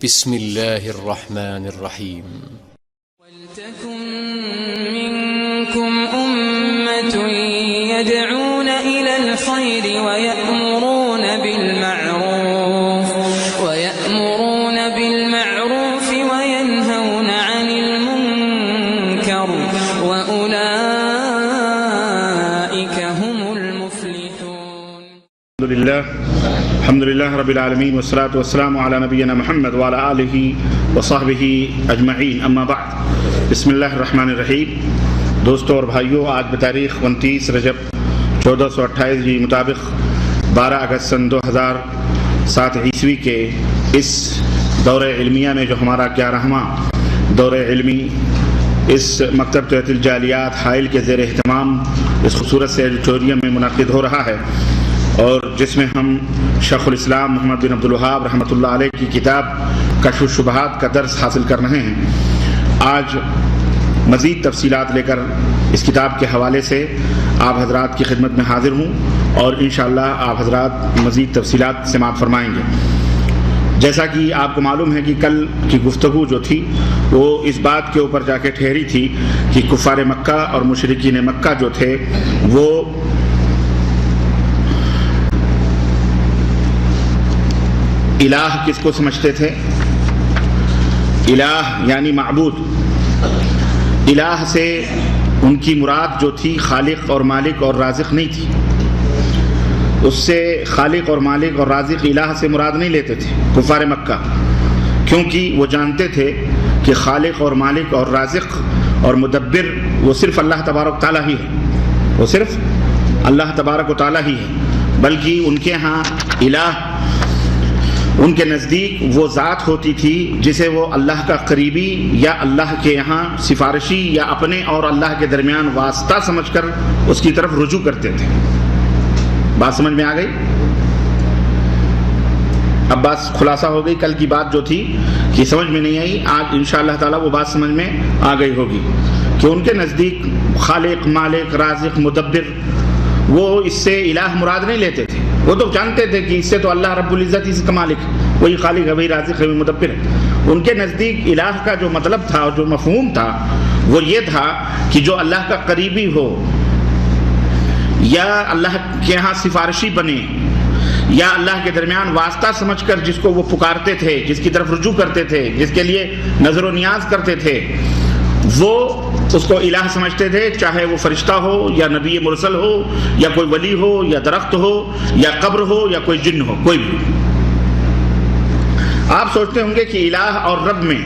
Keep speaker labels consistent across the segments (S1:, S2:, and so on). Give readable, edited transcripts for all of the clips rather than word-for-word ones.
S1: بسم الله الرحمن الرحيم.
S2: ولتكن منكم أمة يدعون إلى الخير ويأمرون بالمعروف وينهون عن المنكر وأولئك هم المفلحون.
S3: الحمد لله رب العالمين والصلاة والسلام على نبينا محمد وعلى آله وصحبه اجمعین اما بعد. بسم اللہ الرحمن الرحیم. دوستوں اور بھائیوں، آج بتاریخ 29 رجب 1428 کے مطابق 12 اگست سن 2007 عیسوی کے اس دور علمیہ میں جو ہمارا 11واں دور علمی اس مکتب تحت الجالیات حائل کے زیر اہتمام اس خوبصورت سے ایڈیٹوریم میں منعقد ہو رہا ہے، اور جس میں ہم شیخ الاسلام محمد بن عبد الوہاب رحمۃ اللہ علیہ کی کتاب کشف الشبہات کا درس حاصل کر رہے ہیں. آج مزید تفصیلات لے کر اس کتاب کے حوالے سے آپ حضرات کی خدمت میں حاضر ہوں، اور انشاءاللہ آپ حضرات مزید تفصیلات سماعت فرمائیں گے. جیسا کہ آپ کو معلوم ہے کہ کل کی گفتگو جو تھی وہ اس بات کے اوپر جا کے ٹھہری تھی کہ کفار مکہ اور مشرکین مکہ جو تھے وہ الہ کس کو سمجھتے تھے؟ الہ یعنی معبود. الہ سے ان کی مراد جو تھی خالق اور مالک اور رازق نہیں تھی. اس سے خالق اور مالک اور رازق الہ سے مراد نہیں لیتے تھے کفار مکہ، کیونکہ وہ جانتے تھے کہ خالق اور مالک اور رازق اور مدبر وہ صرف اللہ تبارک و تعالیٰ ہی ہے. وہ صرف اللہ تبارک و تعالیٰ ہی ہے، بلکہ ان کے ہاں الہ ان کے نزدیک وہ ذات ہوتی تھی جسے وہ اللہ کا قریبی یا اللہ کے یہاں سفارشی یا اپنے اور اللہ کے درمیان واسطہ سمجھ کر اس کی طرف رجوع کرتے تھے. بات سمجھ میں آ گئی؟ اب بات خلاصہ ہو گئی. کل کی بات جو تھی کہ سمجھ میں نہیں آئی، آج انشاءاللہ تعالیٰ وہ بات سمجھ میں آ گئی ہوگی کہ ان کے نزدیک خالق، مالک، رازق، مدبر وہ اس سے الہ مراد نہیں لیتے تھے. وہ تو جانتے تھے کہ اس سے تو اللہ رب العزت اس کا مالک، وہی خالق ہے، وہی رازق ہے، وہی مدبر ہے. ان کے نزدیک الہ کا جو مطلب تھا اور جو مفہوم تھا وہ یہ تھا کہ جو اللہ کا قریبی ہو یا اللہ کے ہاں سفارشی بنے یا اللہ کے درمیان واسطہ سمجھ کر جس کو وہ پکارتے تھے، جس کی طرف رجوع کرتے تھے، جس کے لیے نظر و نیاز کرتے تھے، وہ اس کو الہ سمجھتے تھے، چاہے وہ فرشتہ ہو یا نبی مرسل ہو یا کوئی ولی ہو یا درخت ہو یا قبر ہو یا کوئی جن ہو، کوئی بھی. آپ سوچتے ہوں گے کہ الہ اور رب میں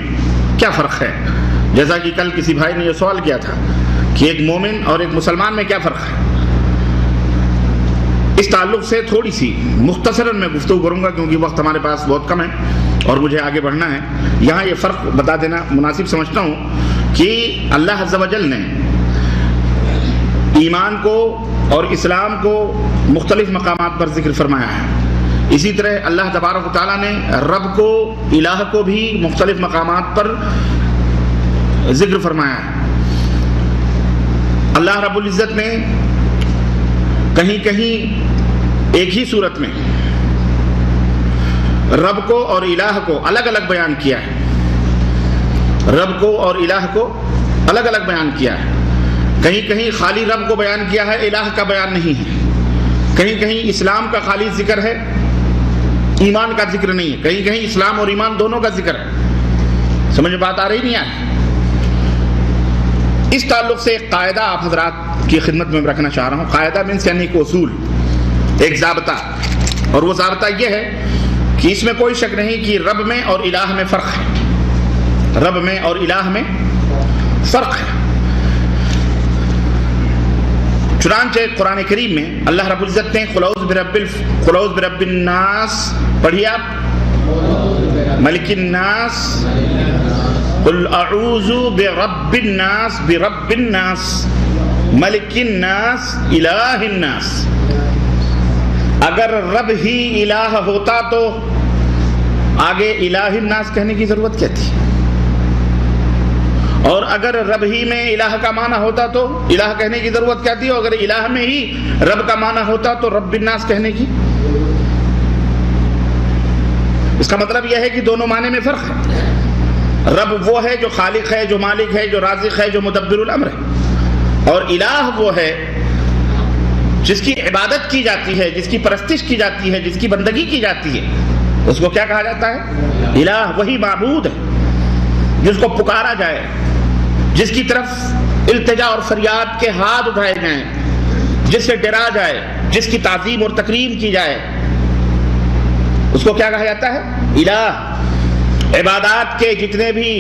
S3: کیا فرق ہے، جیسا کہ کل کسی بھائی نے یہ سوال کیا تھا کہ ایک مومن اور ایک مسلمان میں کیا فرق ہے. اس تعلق سے تھوڑی سی مختصراً میں گفتگو کروں گا کیونکہ وقت ہمارے پاس بہت کم ہے اور مجھے آگے بڑھنا ہے. یہاں یہ فرق بتا دینا مناسب سمجھتا ہوں کہ اللہ عز و جل نے ایمان کو اور اسلام کو مختلف مقامات پر ذکر فرمایا ہے. اسی طرح اللہ تبارک و تعالیٰ نے رب کو، الہ کو بھی مختلف مقامات پر ذکر فرمایا ہے. اللہ رب العزت نے کہیں کہیں ایک ہی صورت میں رب کو اور الہ کو الگ الگ بیان کیا ہے. رب کو اور الہ کو الگ الگ بیان کیا ہے. کہیں کہیں خالی رب کو بیان کیا ہے، الہ کا بیان نہیں ہے. کہیں کہیں اسلام کا خالی ذکر ہے، ایمان کا ذکر نہیں ہے. کہیں کہیں اسلام اور ایمان دونوں کا ذکر ہے. سمجھ میں بات آ رہی نہیں آئی؟ اس تعلق سے ایک قاعدہ آپ حضرات کی خدمت میں رکھنا چاہ رہا ہوں. قاعدہ مینس یعنی ایک اصول، ایک ضابطہ، اور وہ ضابطہ یہ ہے کہ اس میں کوئی شک نہیں کہ رب میں اور الہ میں فرق ہے. رب میں اور الہ میں فرق ہے. چنانچہ قرآن کریم میں اللہ رب العزت نے قل اعوذ برب الناس پڑھیے آپ، ملک الناس، قل اعوذ برب الناس، برب الناس، ملک الناس، الہ الناس. اگر رب ہی الہ ہوتا تو آگے الہ الناس کہنے کی ضرورت کیا تھی؟ اور اگر رب ہی میں الہ کا معنی ہوتا تو الہ کہنے کی ضرورت کیا تھی؟ اور اگر الہ میں ہی رب کا معنی ہوتا تو رب الناس کہنے کی. اس کا مطلب یہ ہے کہ دونوں معنی میں فرق ہے۔ رب وہ ہے جو خالق ہے، جو مالک ہے، جو رازق ہے، جو مدبر الامر ہے، اور الہ وہ ہے جس کی عبادت کی جاتی ہے، جس کی پرستش کی جاتی ہے، جس کی بندگی کی جاتی ہے، اس کو کیا کہا جاتا ہے؟ الہ۔ وہی معبود ہے جس کو پکارا جائے، جس کی طرف التجا اور فریاد کے ہاتھ اٹھائے جائیں، جس سے ڈرا جائے، جس کی تعظیم اور تکریم کی جائے، اس کو کیا کہا جاتا ہے؟ الہ۔ عبادات کے جتنے بھی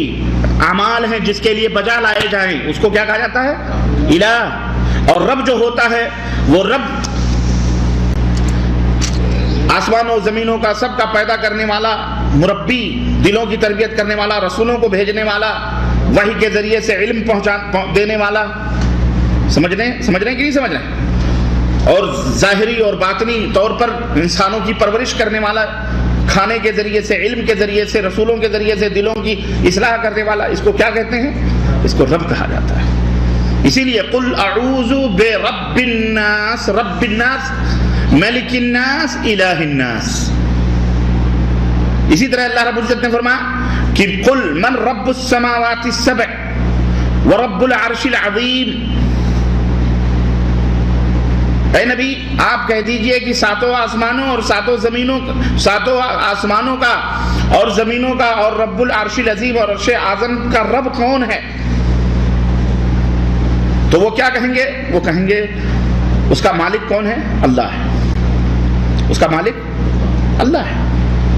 S3: اعمال ہیں جس کے لیے بجا لائے جائیں، اس کو کیا کہا جاتا ہے؟ الہ۔ اور رب جو ہوتا ہے وہ رب آسمانوں زمینوں کا سب کا پیدا کرنے والا، مربی، دلوں کی تربیت کرنے والا، رسولوں کو بھیجنے والا، وحی کے ذریعے سے علم دینے والا، سمجھ رہے ہیں کہ نہیں سمجھ رہے ہیں؟ اور ظاہری اور باطنی طور پر انسانوں کی پرورش کرنے والا، کھانے کے ذریعے سے، علم کے ذریعے سے، رسولوں کے ذریعے سے دلوں کی اصلاح کرنے والا، اس کو کیا کہتے ہیں؟ اس کو رب کہا جاتا ہے۔ اسی لیے قل اعوذ برب الناس، رب الناس، ملک الناس، الہ الناس۔ اسی طرح اللہ رب العزت نے فرمایا کہ قل من رب السماوات السبع ورب العرش العظیم۔ اے نبی آپ کہہ دیجئے کہ ساتوں آسمانوں اور ساتوں زمینوں، ساتوں آسمانوں کا اور زمینوں کا اور رب العرش العظیم اور عرش اعظم کا رب کون ہے؟ تو وہ کیا کہیں گے؟ وہ کہیں گے اس کا مالک کون ہے؟ اللہ ہے۔ اس کا مالک اللہ ہے۔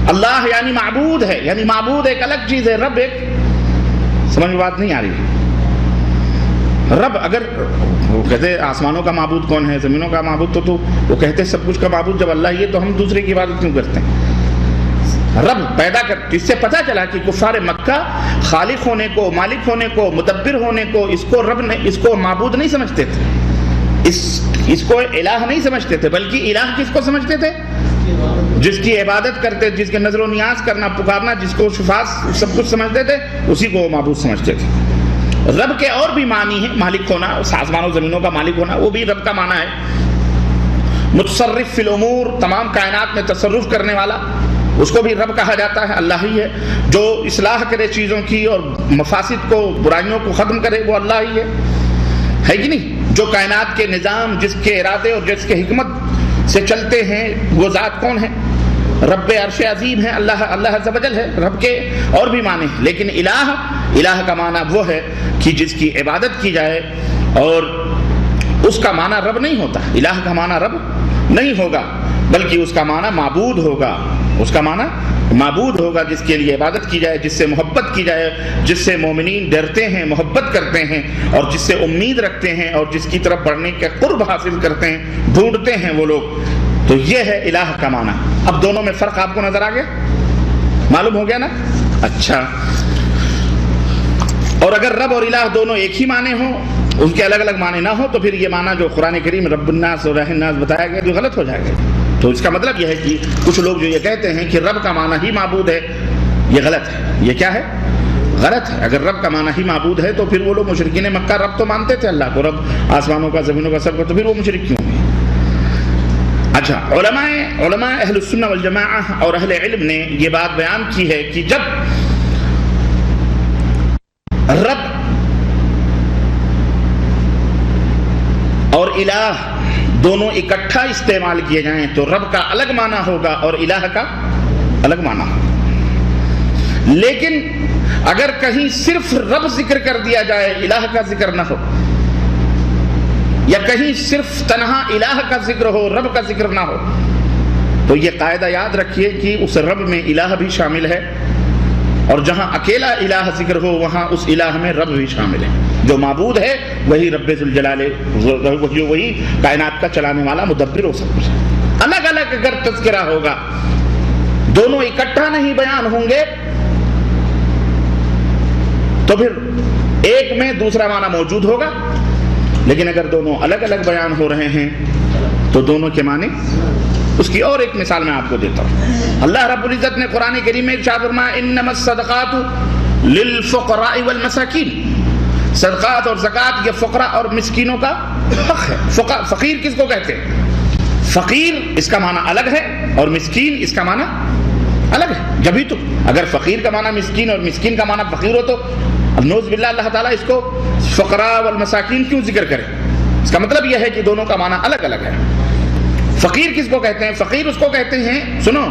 S3: اللہ یعنی معبود ہے، یعنی معبود ایک الگ چیز ہے، رب ایک، سمجھ میں بات نہیں آ رہی؟ رب اگر وہ کہتے آسمانوں کا معبود کون ہے، زمینوں کا معبود، تو وہ کہتے سب کچھ کا معبود جب اللہ ہی ہے تو ہم دوسرے کی عبادت کیوں کرتے ہیں؟ رب پیدا کر، اس سے پتہ چلا کہ کفار مکہ خالق ہونے کو، مالک ہونے کو، مدبر ہونے کو، اس کو رب نے، اس کو معبود نہیں سمجھتے تھے، اس کو الہ نہیں سمجھتے تھے، بلکہ الہ کس کو سمجھتے تھے؟ جس کی عبادت کرتے، جس کے نظر و نیاز کرنا، پکارنا، جس کو شفاء سب کچھ سمجھتے تھے، اسی کو وہ معبود سمجھتے تھے۔ رب کے اور بھی معنی ہیں، مالک ہونا، آسمانوں زمینوں کا مالک ہونا، وہ بھی رب کا معنی ہے۔ متصرف فی الامور، تمام کائنات میں تصرف کرنے والا، اس کو بھی رب کہا جاتا ہے، اللہ ہی ہے۔ جو اصلاح کرے چیزوں کی اور مفاسد کو، برائیوں کو ختم کرے، وہ اللہ ہی ہے کہ نہیں؟ جو کائنات کے نظام، جس کے ارادے اور جس کے حکمت سے چلتے ہیں، وہ ذات کون ہے؟ رب عرش عظیم ہے، اللہ عز و جل ہے۔ رب کے اور بھی معنی ہیں، لیکن الہ کا معنی وہ ہے کہ جس کی عبادت کی جائے، اور اس کا معنی رب نہیں ہوتا، الہ کا معنی رب نہیں ہوگا، بلکہ اس کا معنی معبود ہوگا۔ اس کا معنی معبود ہوگا جس کے لیے عبادت کی جائے، جس سے محبت کی جائے، جس سے مومنین ڈرتے ہیں، محبت کرتے ہیں، اور جس سے امید رکھتے ہیں، اور جس کی طرف بڑھنے کا قرب حاصل کرتے ہیں، ڈھونڈتے ہیں وہ لوگ۔ تو یہ ہے الہ کا معنی۔ اب دونوں میں فرق آپ کو نظر آ گیا؟ معلوم ہو گیا نا؟ اچھا، اور اگر رب اور الہ دونوں ایک ہی معنی ہوں، ان کے الگ الگ معنی نہ ہو، تو پھر یہ معنی جو قرآن کریم رب الناس اور الہ الناس بتایا گیا، جو غلط ہو جائے گا۔ تو اس کا مطلب یہ ہے کہ کچھ لوگ جو یہ کہتے ہیں کہ رب کا معنی ہی معبود ہے، یہ غلط ہے۔ یہ کیا ہے؟ غلط ہے۔ اگر رب کا معنی ہی معبود ہے تو پھر وہ لوگ مشرکین مکہ رب تو مانتے تھے اللہ کو، رب آسمانوں کا، زمینوں کا، سب کا، تو پھر وہ مشرک کیوں ہیں؟ اچھا، علماء اہل السنہ والجماعہ اور اہل علم نے یہ بات بیان کی ہے کہ جب رب اور الہ دونوں اکٹھا استعمال کیے جائیں تو رب کا الگ معنی ہوگا اور الہ کا الگ معنی ہوگا۔ لیکن اگر کہیں صرف رب ذکر کر دیا جائے، الہ کا ذکر نہ ہو، یا کہیں صرف تنہا الہ کا ذکر ہو، رب کا ذکر نہ ہو، تو یہ قاعدہ یاد رکھیے کہ اس رب میں الہ بھی شامل ہے، اور جہاں اکیلا الہ ذکر ہو وہاں اس الہ میں رب بھی شامل ہے۔ جو معبود ہے وہی رب ذوالجلال، وہی کائنات کا چلانے والا، مدبر ہو سب کچھ۔ الگ الگ اگر تذکرہ ہوگا، دونوں اکٹھا نہیں بیان ہوں گے، تو پھر ایک میں دوسرا معنی موجود ہوگا، لیکن اگر دونوں الگ الگ بیان ہو رہے ہیں تو دونوں کے معنی۔ اس کی اور ایک مثال میں آپ کو دیتا ہوں۔ اللہ رب العزت نے قرآن کریم میں ارشاد فرمایا انما الصدقات للفقراء والمساکین، صدقات اور زکوٰۃ یہ فقراء اور مسکینوں کا حق ہے۔ فقیر کس کو کہتے ہیں؟ فقیر اس کا معنی الگ ہے، اور مسکین اس کا معنی الگ ہے. جبھی تو اگر فقیر کا معنی مسکین اور مسکین کا معنی فقیر ہو تو نعوذ باللہ اللہ تعالیٰ اس کو فقراء والمساکین کیوں ذکر کرے؟ اس کا مطلب یہ ہے کہ دونوں کا معنی الگ الگ ہے. فقیر کس کو کہتے ہیں؟ فقیر اس کو کہتے ہیں، سنو،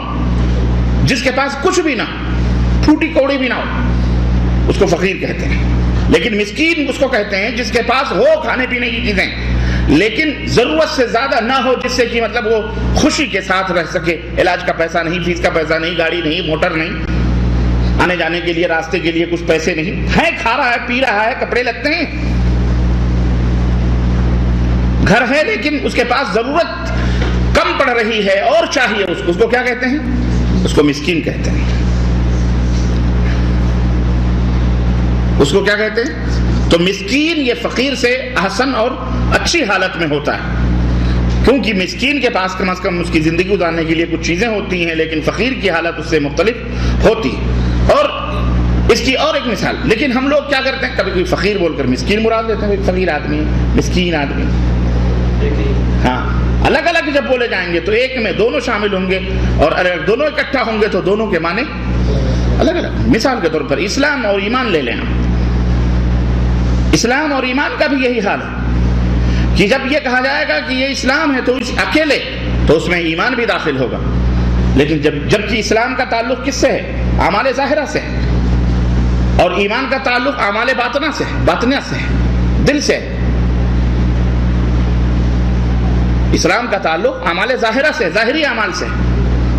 S3: جس کے پاس کچھ بھی نہ، ٹوٹی کوڑی بھی نہ ہو، اس کو فقیر کہتے ہیں. لیکن مسکین اس کو کہتے ہیں جس کے پاس ہو کھانے پینے کی چیزیں لیکن ضرورت سے زیادہ نہ ہو، جس سے کہ مطلب وہ خوشی کے ساتھ رہ سکے. علاج کا پیسہ نہیں، فیس کا پیسہ نہیں، گاڑی نہیں، موٹر نہیں، آنے جانے کے لیے راستے کے لیے کچھ پیسے نہیں ہے، کھا رہا ہے، پی رہا ہے، کپڑے لگتے ہیں، گھر ہے، لیکن اس کے پاس ضرورت کم پڑ رہی ہے اور چاہیے اس کو کیا کہتے ہیں؟ اس کو مسکین کہتے ہیں. اس کو کیا کہتے ہیں؟ تو مسکین یہ فقیر سے احسن اور اچھی حالت میں ہوتا ہے، کیونکہ مسکین کے پاس کم از کم اس کی زندگی گزارنے کے لیے کچھ چیزیں ہوتی ہیں، لیکن فقیر کی حالت اس سے مختلف ہوتی ہے. اور اس کی اور ایک مثال، لیکن ہم لوگ کیا کرتے ہیں، کبھی کوئی فقیر بول کر مسکین مراد دیتے ہیں، فقیر آدمی، مسکین آدمی. ہاں، الگ الگ جب بولے جائیں گے تو ایک میں دونوں شامل ہوں گے، اور اگر دونوں اکٹھا ہوں گے تو دونوں کے معنی الگ الگ. مثال کے طور پر اسلام اور ایمان لے لیں. اسلام اور ایمان کا بھی یہی حال ہے کہ جب یہ کہا جائے گا کہ یہ اسلام ہے تو اس اکیلے تو اس میں ایمان بھی داخل ہوگا، لیکن جبکہ اسلام کا تعلق کس سے ہے؟ اعمال ظاہرہ سے، اور ایمان کا تعلق اعمال باطنہ سے، باطنہ سے، دل سے. اسلام کا تعلق اعمال ظاہرہ سے، ظاہری اعمال سے،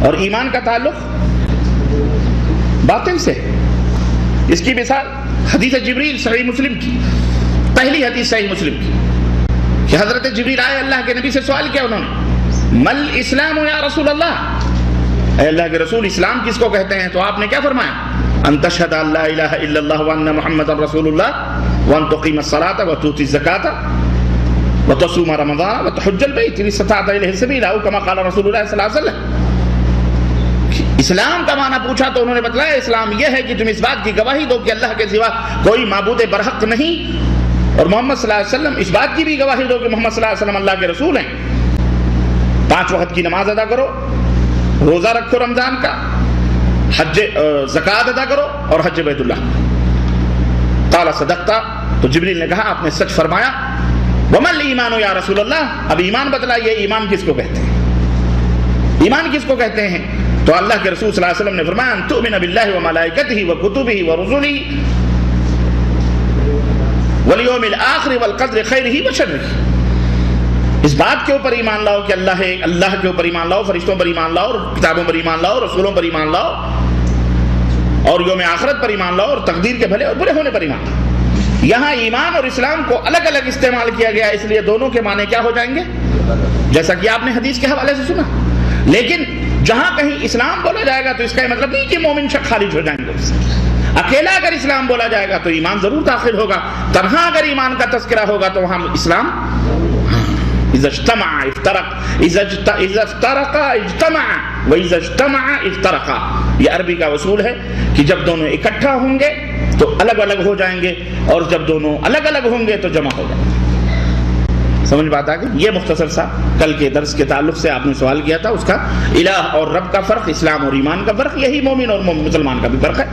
S3: اور ایمان کا تعلق باطن سے. اس کی مثال حدیث جبریل صحیح مسلم کی، پہلی حدیث صحیح مسلم کی، کہ حضرت جبریل آئے، اللہ کے نبی سے سوال کیا انہوں نے، مل اسلام یا رسول اللہ، اے اللہ کے رسول اسلام کس کو کہتے ہیں؟ تو آپ نے کیا فرمایا، ان تشہد ان لا الہ الا اللہ وان محمد رسول اللہ وان تقیم الصلاۃ وتؤتی الزکاۃ وتصوم رمضان وتحج البیت ان استطعت الیہ سبیلا کما قال رسول اللہ صلی اللہ علیہ وسلم. اسلام کا معنی پوچھا تو انہوں نے بتلایا اسلام یہ ہے کہ تم اس بات کی گواہی دو کہ اللہ کے سوا کوئی معبود برحق نہیں، اور محمد صلی اللہ علیہ وسلم اس بات کی بھی گواہی دو کہ محمد صلی اللہ علیہ وسلم اللہ کے رسول ہیں. 5 وقت کی نماز ادا کرو، روزہ رکھو رمضان کا، حج زکوٰۃ ادا کرو، اور حج بیت اللہ. قال صدقت، تو جبریل نے کہا آپ نے سچ فرمایا. ومل ایمان یا رسول اللہ، اب ایمان بتلائیے ایمان کس کو کہتے ہیں؟ ایمان کس کو کہتے ہیں؟ تو اللہ کے رسول صلی اللہ علیہ وسلم نے فرمایا ان تؤمن باللہ وملائکتہ وکتبہ ورسلہ والیوم الآخر والقدر خیرہ وشرہ. اس بات کے اوپر ایمان لاؤ کہ اللہ ہے، اللہ کے اوپر ایمان لاؤ، فرشتوں پر ایمان لاؤ، اور کتابوں پر ایمان لاؤ، رسولوں پر ایمان لاؤ، اور یوم آخرت پر ایمان لاؤ، اور تقدیر کے بھلے اور برے ہونے پر ایمان لاؤ. یہاں ایمان اور اسلام کو الگ الگ استعمال کیا گیا، اس لیے دونوں کے معنی کیا ہو جائیں گے، جیسا کہ آپ نے حدیث کے حوالے سے سنا. لیکن جہاں کہیں اسلام بولا جائے گا تو اس کا یہ مطلب نہیں کہ مومن شخص خارج ہو جائیں گے. اکیلا اگر اسلام بولا جائے گا تو ایمان ضرور داخل ہوگا، تنہا اگر ایمان کا تذکرہ ہوگا تو وہاں اسلام اذا اجتمع افترق، اذا افترق اجتمع واذا اجتمع افترق. یہ عربی کا اصول ہے کہ جب دونوں اکٹھا ہوں گے تو الگ الگ ہو جائیں گے، اور جب دونوں الگ الگ ہوں گے تو جمع ہو جائیں گے. سمجھ بات آ گئی؟ یہ مختصر سا کل کے درس کے تعلق سے آپ نے سوال کیا تھا، اس کا الہ اور رب کا فرق، اسلام اور ایمان کا فرق، یہی مومن اور مسلمان کا بھی فرق ہے.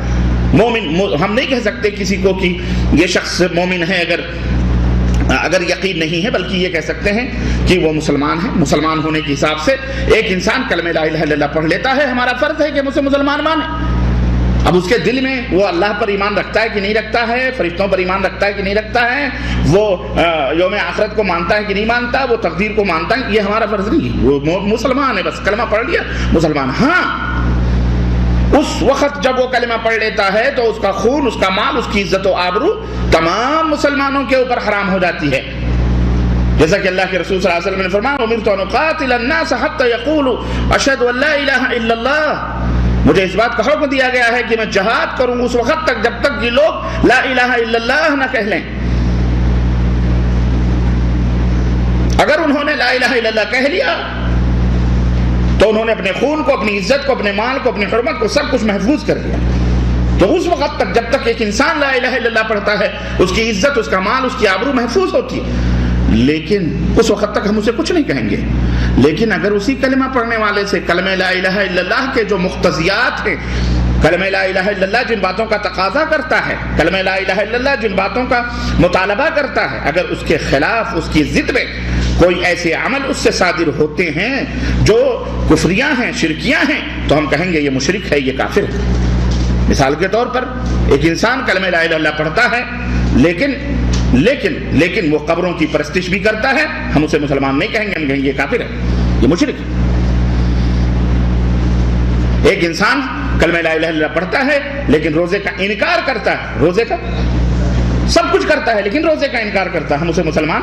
S3: مومن ہم نہیں کہہ سکتے کسی کو کہ یہ شخص مومن ہے اگر یقین نہیں ہے، بلکہ یہ کہہ سکتے ہیں کہ وہ مسلمان ہے. مسلمان ہونے کے حساب سے ایک انسان کلمہ لا الہ الا اللہ پڑھ لیتا ہے، ہمارا فرض ہے کہ اسے مسلمان مانے. اب اس کے دل میں وہ اللہ پر ایمان رکھتا ہے کہ نہیں رکھتا ہے، فرشتوں پر ایمان رکھتا ہے کہ نہیں رکھتا ہے، وہ یوم آخرت کو مانتا ہے کہ نہیں مانتا، وہ تقدیر کو مانتا ہے، یہ ہمارا فرض نہیں ہے. وہ مسلمان ہے، بس کلمہ پڑھ لیا مسلمان. ہاں، اس وقت جب وہ کلمہ پڑھ لیتا ہے تو اس کا خون، اس کا مال، اس کی عزت و آبرو تمام مسلمانوں کے اوپر حرام ہو جاتی ہے. جیسا کہ اللہ کے رسول صلی اللہ علیہ وسلم نے فرمایا امرت ان اقاتل الناس حتى يقولوا اشهد ان لا الہ الا اللہ، مجھے اس بات کا حکم دیا گیا ہے کہ میں جہاد کروں اس وقت تک جب تک یہ لوگ لا الہ الا اللہ نہ کہہ لیں. اگر انہوں نے لا الہ الا اللہ کہہ لیا تو انہوں نے اپنے خون کو، اپنی عزت کو، اپنے مال کو، اپنی حرمت کو، سب کچھ محفوظ کر لیا. تو اس وقت تک جب تک ایک انسان لا الہ الا اللہ پڑھتا ہے اس کی عزت، اس کا مال، اس کی آبرو محفوظ ہوتی ہے. لیکن اس وقت تک ہم اسے کچھ نہیں کہیں گے. لیکن اگر اسی کلمہ پڑھنے والے سے کلمہ لا الہ الا اللہ کے جو مقتضیات ہیں، کلمہ لا الہ الا اللہ جن باتوں کا تقاضا کرتا ہے، کلمہ لا الہ الا اللہ جن باتوں کا مطالبہ کرتا ہے، اگر اس کے خلاف، اس کی ضد میں کوئی ایسے عمل اس سے صادر ہوتے ہیں جو کفریاں ہیں، شرکیاں ہیں، تو ہم کہیں گے یہ مشرک ہے، یہ کافر ہے. مثال کے طور پر ایک انسان کلمہ لا الہ الا اللہ پڑھتا ہے لیکن وہ قبروں کی پرستش بھی کرتا ہے، ہم اسے مسلمان نہیں کہیں گے، ہم کہیں گے یہ کافر ہے، یہ مشرک ہے. ایک انسان کلمہ لا الہ الا اللہ پڑھتا ہے لیکن روزے کا انکار کرتا ہے، روزے کا سب کچھ کرتا ہے لیکن روزے کا انکار کرتا ہے، ہم اسے مسلمان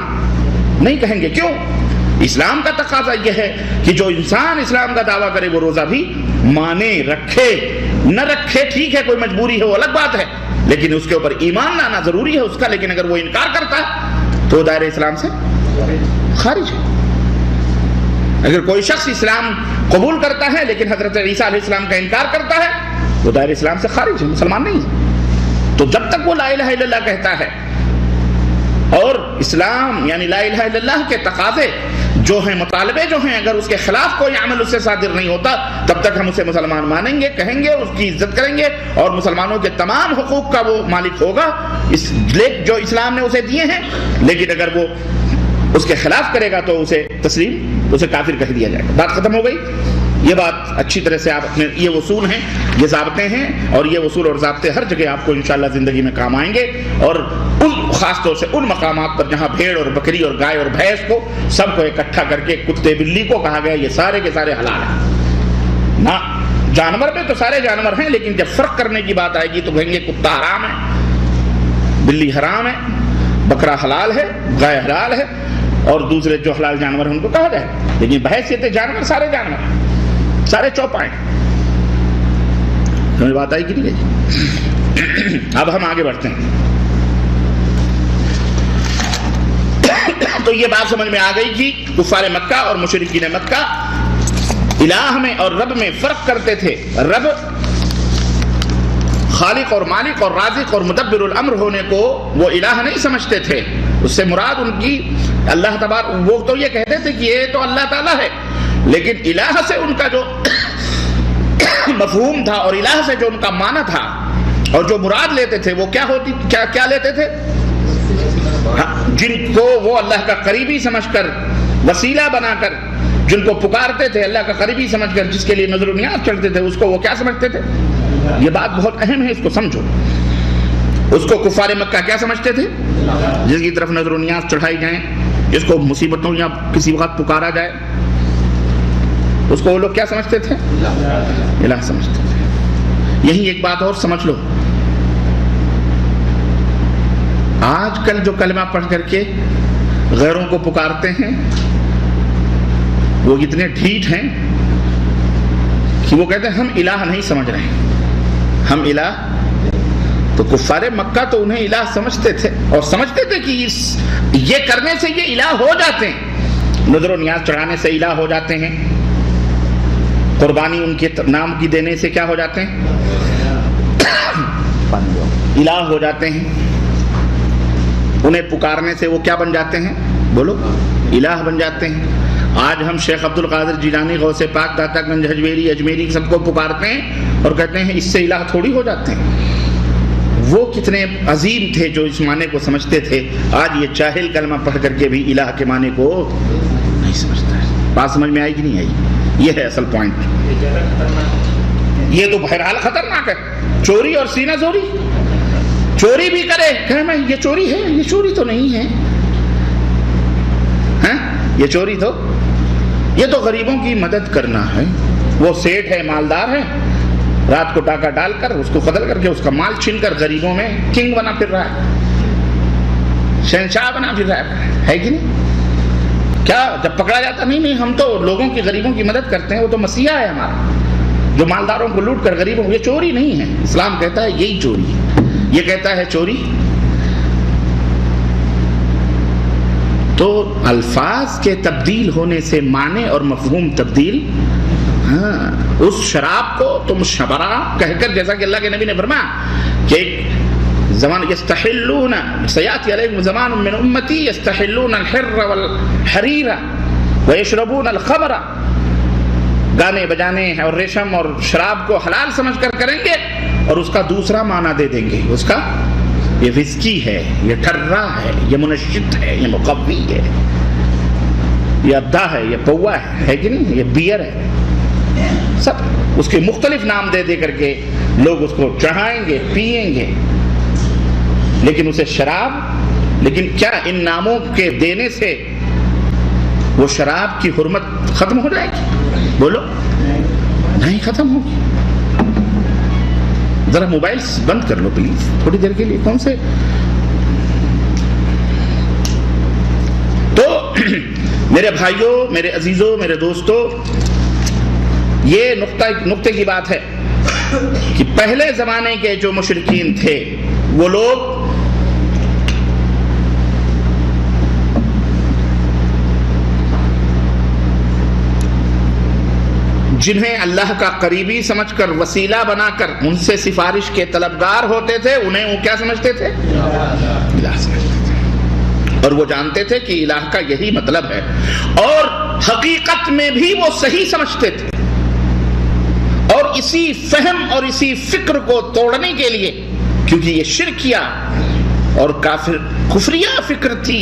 S3: نہیں کہیں گے. کیوں؟ اسلام کا تقاضا یہ ہے کہ جو انسان اسلام کا دعویٰ کرے وہ روزہ بھی مانے، رکھے، نہ رکھے ٹھیک ہے، کوئی مجبوری ہے وہ الگ بات ہے، لیکن اس کے اوپر ایمان لانا ضروری ہے اس کا. لیکن اگر وہ انکار کرتا ہے تو وہ دائرہ اسلام سے خارج ہے. اگر کوئی شخص اسلام قبول کرتا ہے لیکن حضرت عیسیٰ علیہ السلام کا انکار کرتا ہے وہ دائرہ اسلام سے خارج ہے، مسلمان نہیں ہے. تو جب تک وہ لا الہ الا اللہ کہتا ہے اور اسلام یعنی لا الہ الا اللہ کے تقاضے جو ہیں، مطالبے جو ہیں، اگر اس کے خلاف کوئی عمل اس سے صادر نہیں ہوتا تب تک ہم اسے مسلمان مانیں گے، کہیں گے، اس کی عزت کریں گے اور مسلمانوں کے تمام حقوق کا وہ مالک ہوگا جو اسلام نے اسے دیے ہیں. لیکن اگر وہ اس کے خلاف کرے گا تو اسے کافر کہہ دیا جائے گا. بات ختم ہو گئی. یہ بات اچھی طرح سے آپ اپنے یہ اصول ہیں، یہ ضابطے ہیں، اور یہ اصول اور ضابطے ہر جگہ آپ کو انشاءاللہ زندگی میں کام آئیں گے. اور خاص طور سے ان مقامات پر جہاں بھیڑ اور بکری اور گائے اور بھینس کو سب کو اکٹھا کر کے کتے بلی کو کہا گیا یہ سارے کے سارے حلال ہیں. نہ جانور میں تو سارے جانور ہیں، لیکن جب فرق کرنے کی بات آئے گی تو کہیں گے کتا حرام ہے، بلی حرام ہے، بکرا حلال ہے، گائے حلال ہے، اور دوسرے جو حلال جانور ہیں ان کو کہا جائے. لیکن بحیثیت جانور سارے چوپائے. سمجھ بات آئی کہ نہیں؟ اب ہم آگے بڑھتے ہیں. تو یہ بات سمجھ میں آ گئی کہ کفار مکہ اور مشرکین مکہ الہ میں اور رب میں فرق کرتے تھے. رب خالق اور مالک اور رازق اور مدبر الامر ہونے کو وہ الہ نہیں سمجھتے تھے. اس سے مراد ان کی اللہ تبارک، وہ تو یہ کہتے تھے کہ یہ تو اللہ تعالیٰ ہے، لیکن الہ سے ان کا جو مفہوم تھا اور الہ سے جو ان کا معنی تھا اور جو مراد لیتے تھے وہ کیا لیتے تھے؟ جن کو وہ اللہ کا قریبی سمجھ کر، وسیلہ بنا کر، جن کو پکارتے تھے اللہ کا قریبی سمجھ کر، جس کے لیے نظر و نیاز چڑھتے تھے، اس کو وہ کیا سمجھتے تھے؟ یہ بات بہت اہم ہے، اس کو سمجھو. اس کو کفار مکہ کیا سمجھتے تھے؟ جس کی طرف نظر و نیاز چڑھائی جائیں، جس کو مصیبتوں یا کسی وقت پکارا جائے، اس کو وہ لوگ کیا سمجھتے تھے؟ الہ سمجھتے تھے. یہی ایک بات اور سمجھ لو، آج کل جو کلمہ پڑھ کر کے غیروں کو پکارتے ہیں وہ اتنے ڈھیٹ ہیں کہ وہ کہتے ہیں ہم الہ نہیں سمجھ رہے ہیں، ہم الہ. تو کفار مکہ تو انہیں الہ سمجھتے تھے اور سمجھتے تھے کہ یہ کرنے سے یہ الہ ہو جاتے ہیں، نظر و نیاز چڑھانے سے الہ ہو جاتے ہیں، قربانی ان کے نام کی دینے سے کیا ہو جاتے ہیں؟ الہ ہو جاتے ہیں. انہیں پکارنے سے وہ کیا بن جاتے ہیں؟ بولو، الہ بن جاتے ہیں. آج ہم شیخ عبد القادر جیلانی، غوث پاک، داتا گنج ہجویری، اجمیری سب کو پکارتے ہیں اور کہتے ہیں اس سے الہ تھوڑی ہو جاتے ہیں. وہ کتنے عظیم تھے جو اس معنی کو سمجھتے تھے. آج یہ جاہل کلمہ پڑھ کر کے بھی الہ کے معنی کو نہیں سمجھتا ہے. بات سمجھ میں آئی کہ نہیں آئی؟ یہ ہے اصل پوائنٹ. یہ تو بہرحال خطرناک ہے. چوری اور سینہ زوری، چوری بھی کرے کہ میں یہ چوری ہے، یہ چوری تو نہیں ہے، یہ چوری تو، یہ تو غریبوں کی مدد کرنا ہے. وہ سیٹ ہے، مالدار ہے، رات کو ڈاکہ ڈال کر اس کو قتل کر کے اس کا مال چھین کر غریبوں میں کنگ بنا پھر رہا ہے، شہنشاہ بنا پھر رہا ہے کہ نہیں؟ کیا جب پکڑا جاتا نہیں ہم تو لوگوں کی، غریبوں کی مدد کرتے ہیں، وہ تو مسیحا ہے ہمارا جو مالداروں کو لوٹ کر غریبوں کو. یہ چوری نہیں ہے. اسلام کہتا ہے یہی چوری ہے. یہ کہتا ہے چوری. تو الفاظ کے تبدیل ہونے سے معنی اور مفہوم تبدیل. اس شراب کو تم شبرا کہہ کر، جیسا کہ اللہ کے نبی نے فرمایا کہ زمان یستحلون سیاتی علیکم زمان من امتی یستحلون الحر والحریر ویشربون الخمر، گانے بجانے اور ریشم اور شراب کو حلال سمجھ کر کریں گے، اور اس کا دوسرا معنی دے دیں گے، اس کا یہ وسکی ہے، یہ ٹھرا ہے، یہ منشط ہے، یہ مقوی ہے، یہ ابدا ہے، یہ پوا ہے کہ نہیں، یہ بیئر ہے، سب اس کے مختلف نام دے دے کر کے لوگ اس کو چڑھائیں گے، پیئیں گے، لیکن اسے شراب، لیکن کیا ان ناموں کے دینے سے وہ شراب کی حرمت ختم ہو جائے گی؟ بولو، نہیں ختم ہوگی۔ ذرا موبائل بند کر لو پلیز تھوڑی دیر کے لیے، کون سے تو میرے بھائیوں، میرے عزیزوں، میرے دوستوں، یہ نقطے کی بات ہے کہ پہلے زمانے کے جو مشرکین تھے وہ لوگ جنہیں اللہ کا قریبی سمجھ کر، وسیلہ بنا کر ان سے سفارش کے طلبگار ہوتے تھے، انہیں وہ کیا سمجھتے تھے؟ الہ سمجھتے تھے، اور وہ جانتے تھے کہ الہ کا یہی مطلب ہے، اور حقیقت میں بھی وہ صحیح سمجھتے تھے، اور اسی فہم اور اسی فکر کو توڑنے کے لیے، کیونکہ یہ شرکیہ اور کفریہ فکر تھی،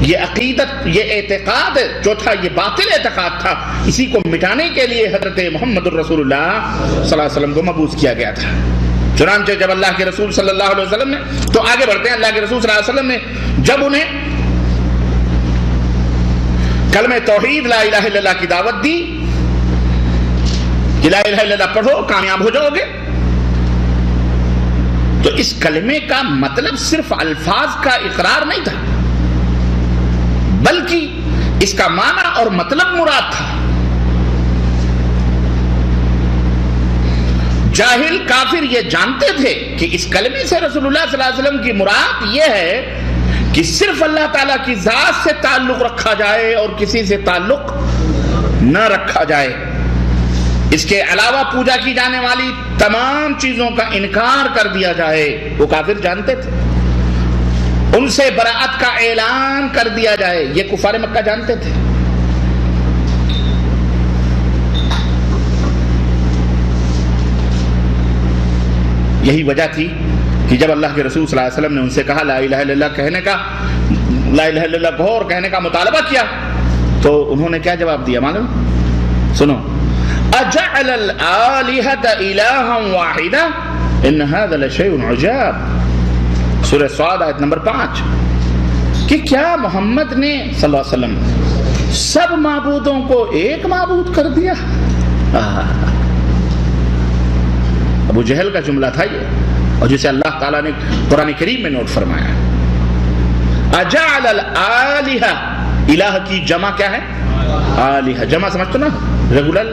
S3: یہ عقیدت، یہ اعتقاد جو تھا یہ باطل اعتقاد تھا، اسی کو مٹانے کے لیے حضرت محمد الرسول اللہ صلی اللہ علیہ وسلم کو مبعوث کیا گیا تھا۔ چنانچہ جب اللہ کے رسول صلی اللہ علیہ وسلم نے، تو آگے بڑھتے ہیں، اللہ کے رسول صلی اللہ علیہ وسلم نے جب انہیں کلمہ توحید لا الہ الا اللہ کی دعوت دی کہ لا الہ الا اللہ پڑھو کامیاب ہو جاؤ گے، تو اس کلمے کا مطلب صرف الفاظ کا اقرار نہیں تھا، بلکہ اس کا معنی اور مطلب مراد تھا۔ جاہل کافر یہ جانتے تھے کہ اس کلمے سے رسول اللہ صلی اللہ علیہ وسلم کی مراد یہ ہے کہ صرف اللہ تعالیٰ کی ذات سے تعلق رکھا جائے اور کسی سے تعلق نہ رکھا جائے، اس کے علاوہ پوجا کی جانے والی تمام چیزوں کا انکار کر دیا جائے۔ وہ کافر جانتے تھے، ان سے براءت کا اعلان کر دیا جائے، یہ کفار مکہ جانتے تھے۔ یہی وجہ تھی کہ جب اللہ کے رسول صلی اللہ علیہ وسلم نے ان سے کہا لا الہ الا اللہ کہنے کا، لا الہ الا اللہ کہو اور کہنے کا مطالبہ کیا، تو انہوں نے کیا جواب دیا معلوم؟ سنو، اجعل الآلہۃ الہا واحدا ان ھذا لشیء عجاب، سورہ صاد آیت نمبر 5، کہ کیا محمد نے صلی اللہ علیہ وسلم سب معبودوں کو ایک معبود کر دیا؟ ابو جہل کا جملہ تھا یہ، اور جسے اللہ تعالیٰ نے قرآن کریم میں نوٹ فرمایا۔ اجعل الآلہہ، الہ کی جمع کیا ہے؟ آلہہ، جمع سمجھتے نا، ریگولر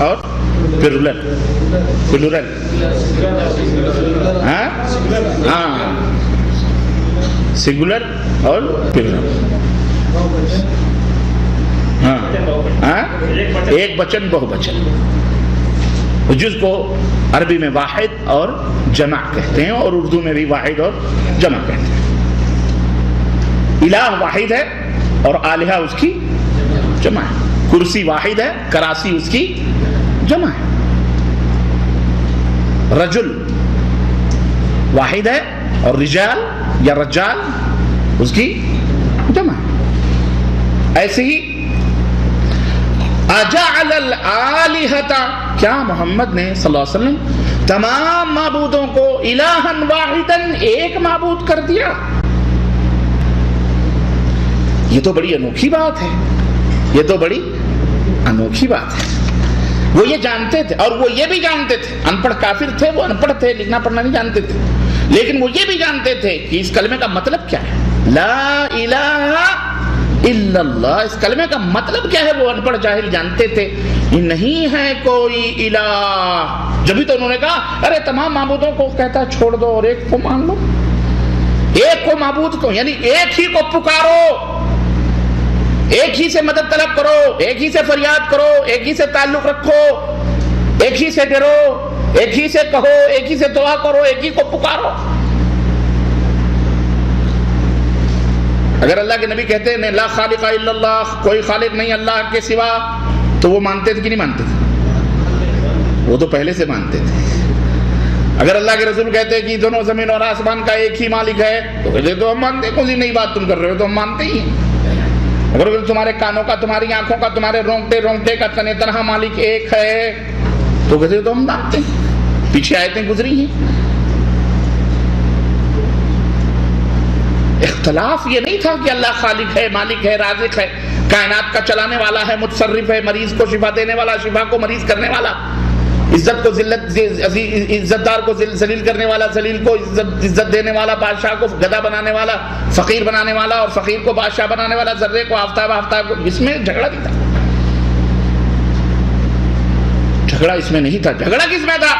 S3: اور پلورل، ہاں، سنگولر اور پلورل، ہاں، ایک بچن بہو بچن، جس کو عربی میں واحد اور جمع کہتے ہیں اور اردو میں بھی واحد اور جمع کہتے ہیں۔ الہ واحد ہے اور آلہہ اس کی جمع ہے، کرسی واحد ہے، کراسی اس کی جمع ہے، رجل واحد ہے اور رجال یا رجال اس کی جمع ہے۔ ایسے ہی اجعل الآلہۃ، کیا محمد نے صلی اللہ علیہ وسلم تمام معبودوں کو الہا واحدا، ایک معبود کر دیا؟ یہ تو بڑی انوکھی بات ہے، یہ تو بڑی انوکھی بات ہے۔ وہ یہ جانتے تھے، اور وہ یہ بھی جانتے تھے، ان پڑھ کافر تھے، وہ ان پڑھ تھے، لکھنا پڑھنا نہیں جانتے تھے، لیکن وہ یہ بھی جانتے تھے کہ اس کلمے کا مطلب کیا ہے، لا الہ الا اللہ، اس کلمے کا مطلب کیا ہے وہ ان پڑھ جاہل جانتے تھے، نہیں ہے کوئی الہ۔ جبھی تو انہوں نے کہا ارے تمام معبودوں کو کہتا چھوڑ دو اور ایک کو مان لو، ایک کو معبود کو، یعنی ایک ہی کو پکارو، ایک ہی سے مدد طلب کرو، ایک ہی سے فریاد کرو، ایک ہی سے تعلق رکھو، ایک ہی سے ڈرو، ایک ہی سے کہو، ایک ہی سے دعا کرو، ایک ہی کو پکارو۔ اگر اللہ کے نبی کہتے ہیں لا خالق الا اللہ، کوئی خالق نہیں اللہ کے سوا، تو وہ مانتے تھے کہ نہیں مانتے تھے؟ وہ تو پہلے سے مانتے تھے۔ اگر اللہ کے رسول کہتے ہیں کہ دونوں زمین اور آسمان کا ایک ہی مالک ہے، تو کہتے تو ہم مانتے ہیں، کون سی نئی بات تم کر رہے ہو، تو ہم مانتے ہی ہیں۔ اگر تمہارے کانوں کا، تمہاری آنکھوں کا، تمہارے رونگٹے کا تنے تنہا مالک ایک ہے، تو کہتے تو ہم مانتے ہیں۔ پیچھے آیتیں گزری ہیں۔ اختلاف یہ نہیں تھا کہ اللہ خالق ہے، مالک ہے، رازق ہے، کائنات کا چلانے والا ہے، متصرف ہے، مریض کو شفا دینے والا، شفا کو مریض کرنے والا، عزت کو ذلت، عزت دار کو ذلیل کرنے والا، ذلیل کو عزت دینے والا، بادشاہ کو گدھا بنانے والا، فقیر بنانے والا، اور فقیر کو بادشاہ بنانے والا، ذرے کو آفتاب، آفتاب کو۔ اس میں جھگڑا نہیں تھا، جھگڑا اس میں نہیں تھا۔ جھگڑا کس میں تھا؟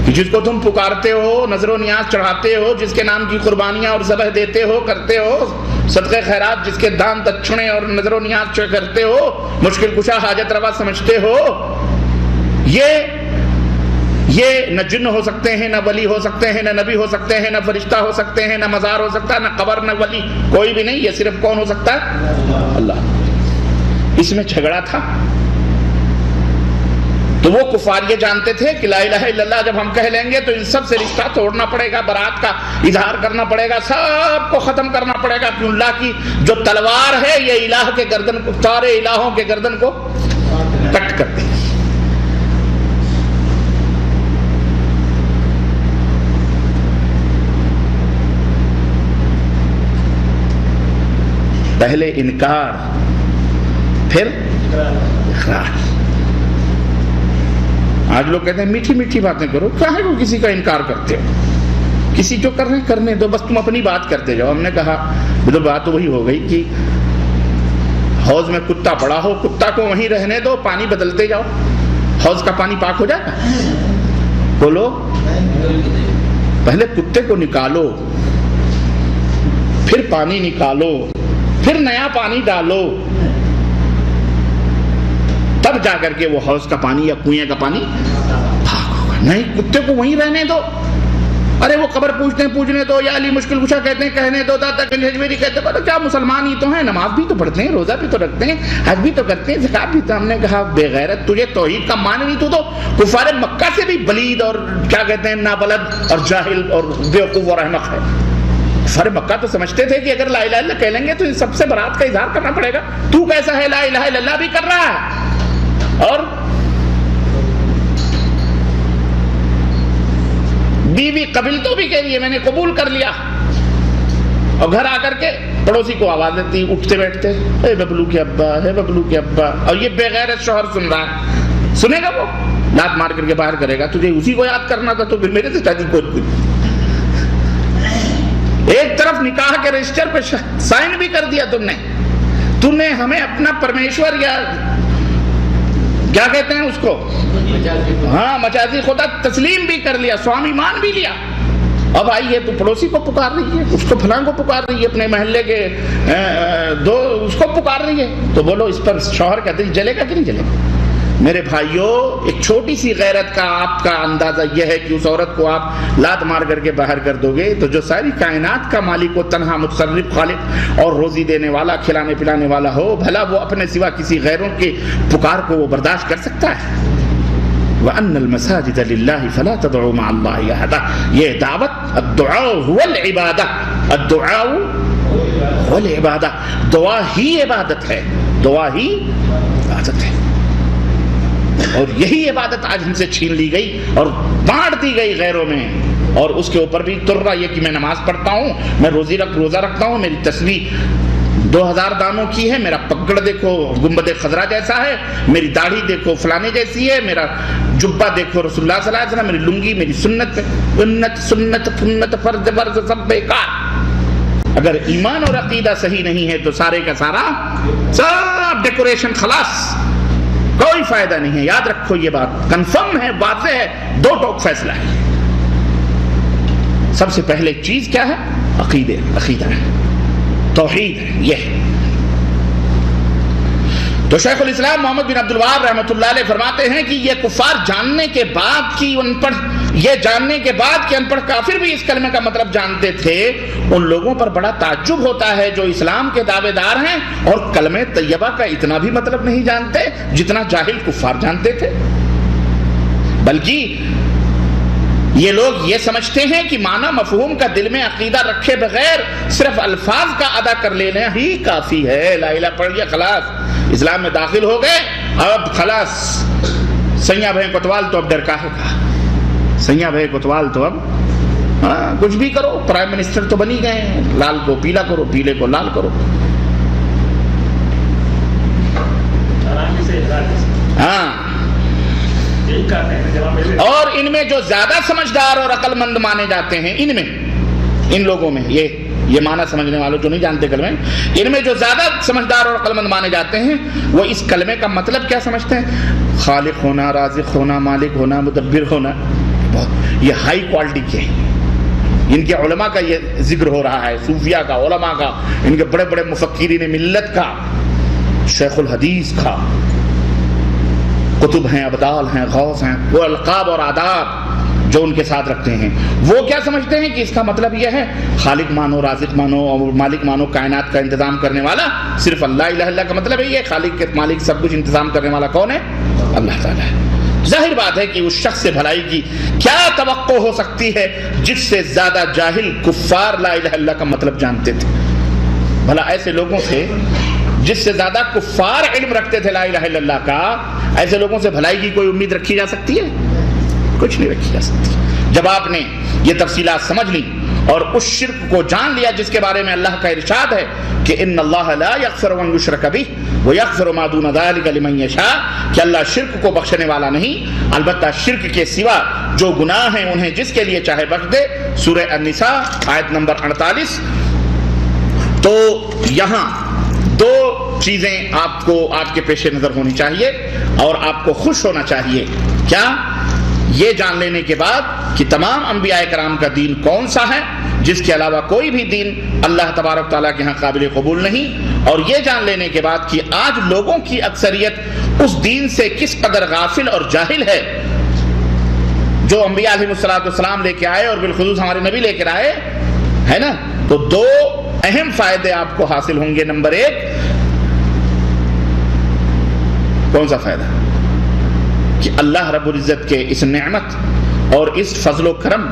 S3: کہ جس کو تم پکارتے ہو، نظر و نیاز چڑھاتے ہو، جس کے نام کی قربانیاں اور ذبح دیتے ہو، کرتے ہو، صدقے خیرات، جس کے دان دچھنے اور نظر و نیاز کرتے ہو، مشکل کشا حاجت روا سمجھتے ہو، یہ نہ جن ہو سکتے ہیں، نہ ولی ہو سکتے ہیں، نہ نبی ہو سکتے ہیں، نہ فرشتہ ہو سکتے ہیں، نہ مزار ہو سکتا ہے، نہ قبر، نہ ولی، کوئی بھی نہیں، یہ صرف کون ہو سکتا ہے؟ اللہ۔ اس میں جھگڑا تھا۔ تو وہ کفار یہ جانتے تھے کہ لا الہ الا اللہ جب ہم کہہ لیں گے تو ان سب سے رشتہ توڑنا پڑے گا، برات کا اظہار کرنا پڑے گا، سب کو ختم کرنا پڑے گا، کہ اللہ کی جو تلوار ہے یہ الہ کے گردن کو، سارے الہوں کے گردن کو کٹ کر دے گی۔ پہلے انکار، پھر اقرار۔ آج لوگ کہتے ہیں میٹھی میٹھی باتیں کرو، کاہے کو کسی کا انکار کرتے ہو؟ کسی جو کر رہے ہیں کرنے دو، بس تم اپنی بات کرتے جاؤ۔ ہم نے کہا تو بات وہی ہو گئی کہ حوض میں کتا پڑا ہو، کتا کو وہیں رہنے دو، پانی بدلتے جاؤ، حوض کا پانی پاک ہو جائے گا؟ بولو، پہلے کتے کو نکالو، پھر پانی نکالو، پھر نیا پانی ڈالو، تب جا کر کے وہ حوض کا پانی یا کنویں کا پانی پاک ہوگا۔ نہیں، کتے کو وہیں رہنے دو۔ ارے وہ قبر پوچھتے ہیں پوچھنے دو، یا علی مشکل کشا کہتے ہیں کہنے دو، داتا گنج ہجویری کہتے ہیں، کیا مسلمان ہی تو ہیں، نماز بھی تو پڑھتے ہیں، روزہ بھی تو رکھتے ہیں، حج بھی تو کرتے ہیں، زکات بھی تو۔ ہم نے کہا بے غیرت، تجھے توحید کا معنی نہیں، تو کفار مکہ سے بھی بلید اور کیا کہتے ہیں نابلد اور جاہل اور بیوقوف اور احمق ہے۔ کفار مکہ تو سمجھتے تھے کہ اگر لا الہ الا اللہ کہہ لیں گے تو ان سب سے برات کا اظہار کرنا پڑے گا۔ تو کیسا ہے، لا الہ الا اللہ بھی کر رہا ہے اور بیوی قبل تو بھی کہہ رہی ہے میں نے قبول کر لیا، اور گھر آ کر کے پڑوسی کو آواز دیتی، اٹھتے بیٹھتے، اے ببلو کے ابا، اے ببلو کے ابا، اور یہ بے غیرت شوہر سن رہا ہے، سنے گا وہ لات مار کر کے باہر کرے گا، تجھے اسی کو یاد کرنا تھا تو پھر میرے سے شادی کو۔ ایک طرف نکاح کے رجسٹر پہ سائن بھی کر دیا تم نے ہمیں اپنا پرمیشور یا کیا کہتے ہیں اس کو، ہاں مجازی خدا تسلیم بھی کر لیا، سوامی مان بھی لیا۔ اب آئیے تو پڑوسی کو پکار رہی ہے، اس کو فلاں کو پکار رہی ہے، اپنے محلے کے دو اس کو پکار رہی ہے، تو بولو اس پر شوہر کا دل جلے گا کہ نہیں جلے گا؟ میرے بھائیوں، ایک چھوٹی سی غیرت کا آپ کا اندازہ یہ ہے کہ اس عورت کو آپ لات مار کر کے باہر کر دو گے، تو جو ساری کائنات کا مالک و تنہا متصرف خالق اور روزی دینے والا، کھلانے پلانے والا ہو، بھلا وہ اپنے سوا کسی غیروں کے پکار کو وہ برداشت کر سکتا ہے؟ وَأَنَّ الْمَسَاجِدَ لِلَّهِ فَلَا تَدْعُوا مَعَ اللَّهِ أَحَدًا۔ یہ دعوت، الدعاء هو العبادہ، الدعاء هو العبادہ، دعا ہی عبادت ہے، دعا ہی عبادت ہے۔ اور یہی عبادت آج ہم سے چھین لی گئی اور بانٹ دی گئی غیروں میں، اور اس کے اوپر بھی تر رہا یہ کہ میں نماز پڑھتا ہوں، میں روزہ رکھتا ہوں، میری تسبیح 2000 دانوں کی ہے، میرا پگڑ دیکھو گنبد خضرا جیسا ہے، میری داڑھی دیکھو فلانے جیسی ہے، میرا جبہ دیکھو رسول اللہ صلی اللہ علیہ وسلم، میری لنگی، میری سنت فرض سب بیکار۔ اگر ایمان اور عقیدہ صحیح نہیں ہے تو سارے کا سارا سب ڈیکوریشن خلاص، کوئی فائدہ نہیں ہے۔ یاد رکھو یہ بات کنفرم ہے، واضح ہے، دو ٹوک فیصلہ ہے۔ سب سے پہلے چیز کیا ہے؟ عقیدہ ہے، توحید ہے، یہ تو شیخ الاسلام محمد بن عبد الوہاب رحمۃ اللہ علیہ فرماتے ہیں کہ یہ کفار جاننے کے بعد کہ ان پڑھ ان پڑھ کافر بھی اس کلمے کا مطلب جانتے تھے، ان لوگوں پر بڑا تعجب ہوتا ہے جو اسلام کے دعوے دار ہیں اور کلمہ طیبہ کا اتنا بھی مطلب نہیں جانتے جتنا جاہل کفار جانتے تھے۔ بلکہ یہ لوگ یہ سمجھتے ہیں کہ معنی مفہوم کا دل میں عقیدہ رکھے بغیر صرف الفاظ کا ادا کر لینا ہی کافی ہے۔ لا الہ پڑھ لیا خلاص، اسلام میں داخل ہو گئے، اب خلاص سیاں بھائی کوتوال تو اب ڈر کا ہے سیاں بھائی کوتوال تو اب کچھ بھی کرو، پرائم منسٹر تو بنی گئے، لال کو پیلا کرو، پیلے کو لال کرو۔ ہاں، اور ان میں جو زیادہ سمجھدار اور عقل مند مانے جاتے ہیں، ان لوگوں میں یہ معنی سمجھنے والوں جو نہیں جانتے کلمے، ان میں جو زیادہ سمجھدار اور عقل مند مانے جاتے ہیں وہ اس کلمے کا مطلب کیا سمجھتے ہیں؟ خالق ہونا، رازق ہونا، مالک ہونا، مدبر ہونا، یہ ہائی کوالٹی کے ہیں۔ ان کے علماء کا یہ ذکر ہو رہا ہے، صوفیاء کا، علماء کا، ان کے بڑے بڑے مفکرین ملت کا، شیخ الحدیث کا، کتب ہیں، ابدال ہیں، غوث ہیں، وہ القاب اور آداب جو ان کے ساتھ رکھتے ہیں، وہ کیا سمجھتے ہیں کہ اس کا مطلب یہ ہے خالق مانو، رازق مانو اور مالک مانو، کائنات کا انتظام کرنے والا صرف اللہ الہ الا کا مطلب ہے یہ خالق کے مالک سب کچھ انتظام کرنے والا کون ہے؟ اللہ تعالیٰ ہے۔ ظاہر بات ہے کہ اس شخص سے بھلائی کی کیا توقع ہو سکتی ہے جس سے زیادہ جاہل کفار لا الہ الا کا مطلب جانتے تھے؟ بھلا ایسے لوگوں سے جس سے زیادہ کفار علم رکھتے تھے لا الہ الا اللہ کا، ایسے لوگوں سے بھلائی کی کوئی امید رکھی جا سکتی ہے؟ کچھ نہیں رکھی جا سکتی۔ جب آپ نے یہ تفصیلات سمجھ لی اور اس شرک کو جان لیا جس کے بارے میں اللہ کا ارشاد ہے کہ ان اللہ لا یغفر ان یشرک بہ ویغفر ما دون ذلک لمن یشاء، کہ اللہ شرک کو بخشنے والا نہیں، البتہ شرک کے سوا جو گناہ ہیں انہیں جس کے لیے چاہے بخش دے۔ سورہ النساء آیت نمبر 48۔ تو یہاں دو چیزیں آپ کے پیش نظر ہونی چاہیے اور آپ کو خوش ہونا چاہیے۔ کیا؟ یہ جان لینے کے بعد کہ تمام انبیاء کرام کا دین کون سا ہے جس کے علاوہ کوئی بھی دین اللہ تبارک تعالیٰ کے ہاں قابل قبول نہیں، اور یہ جان لینے کے بعد کہ آج لوگوں کی اکثریت اس دین سے کس قدر غافل اور جاہل ہے جو انبیاء علیہ السلام لے کے آئے اور بالخصوص ہمارے نبی لے کے آئے، ہے نا؟ تو دو اہم فائدے آپ کو حاصل ہوں گے۔ نمبر ایک، کون سا فائدہ؟ کہ اللہ رب العزت کے اس نعمت اور اس فضل و کرم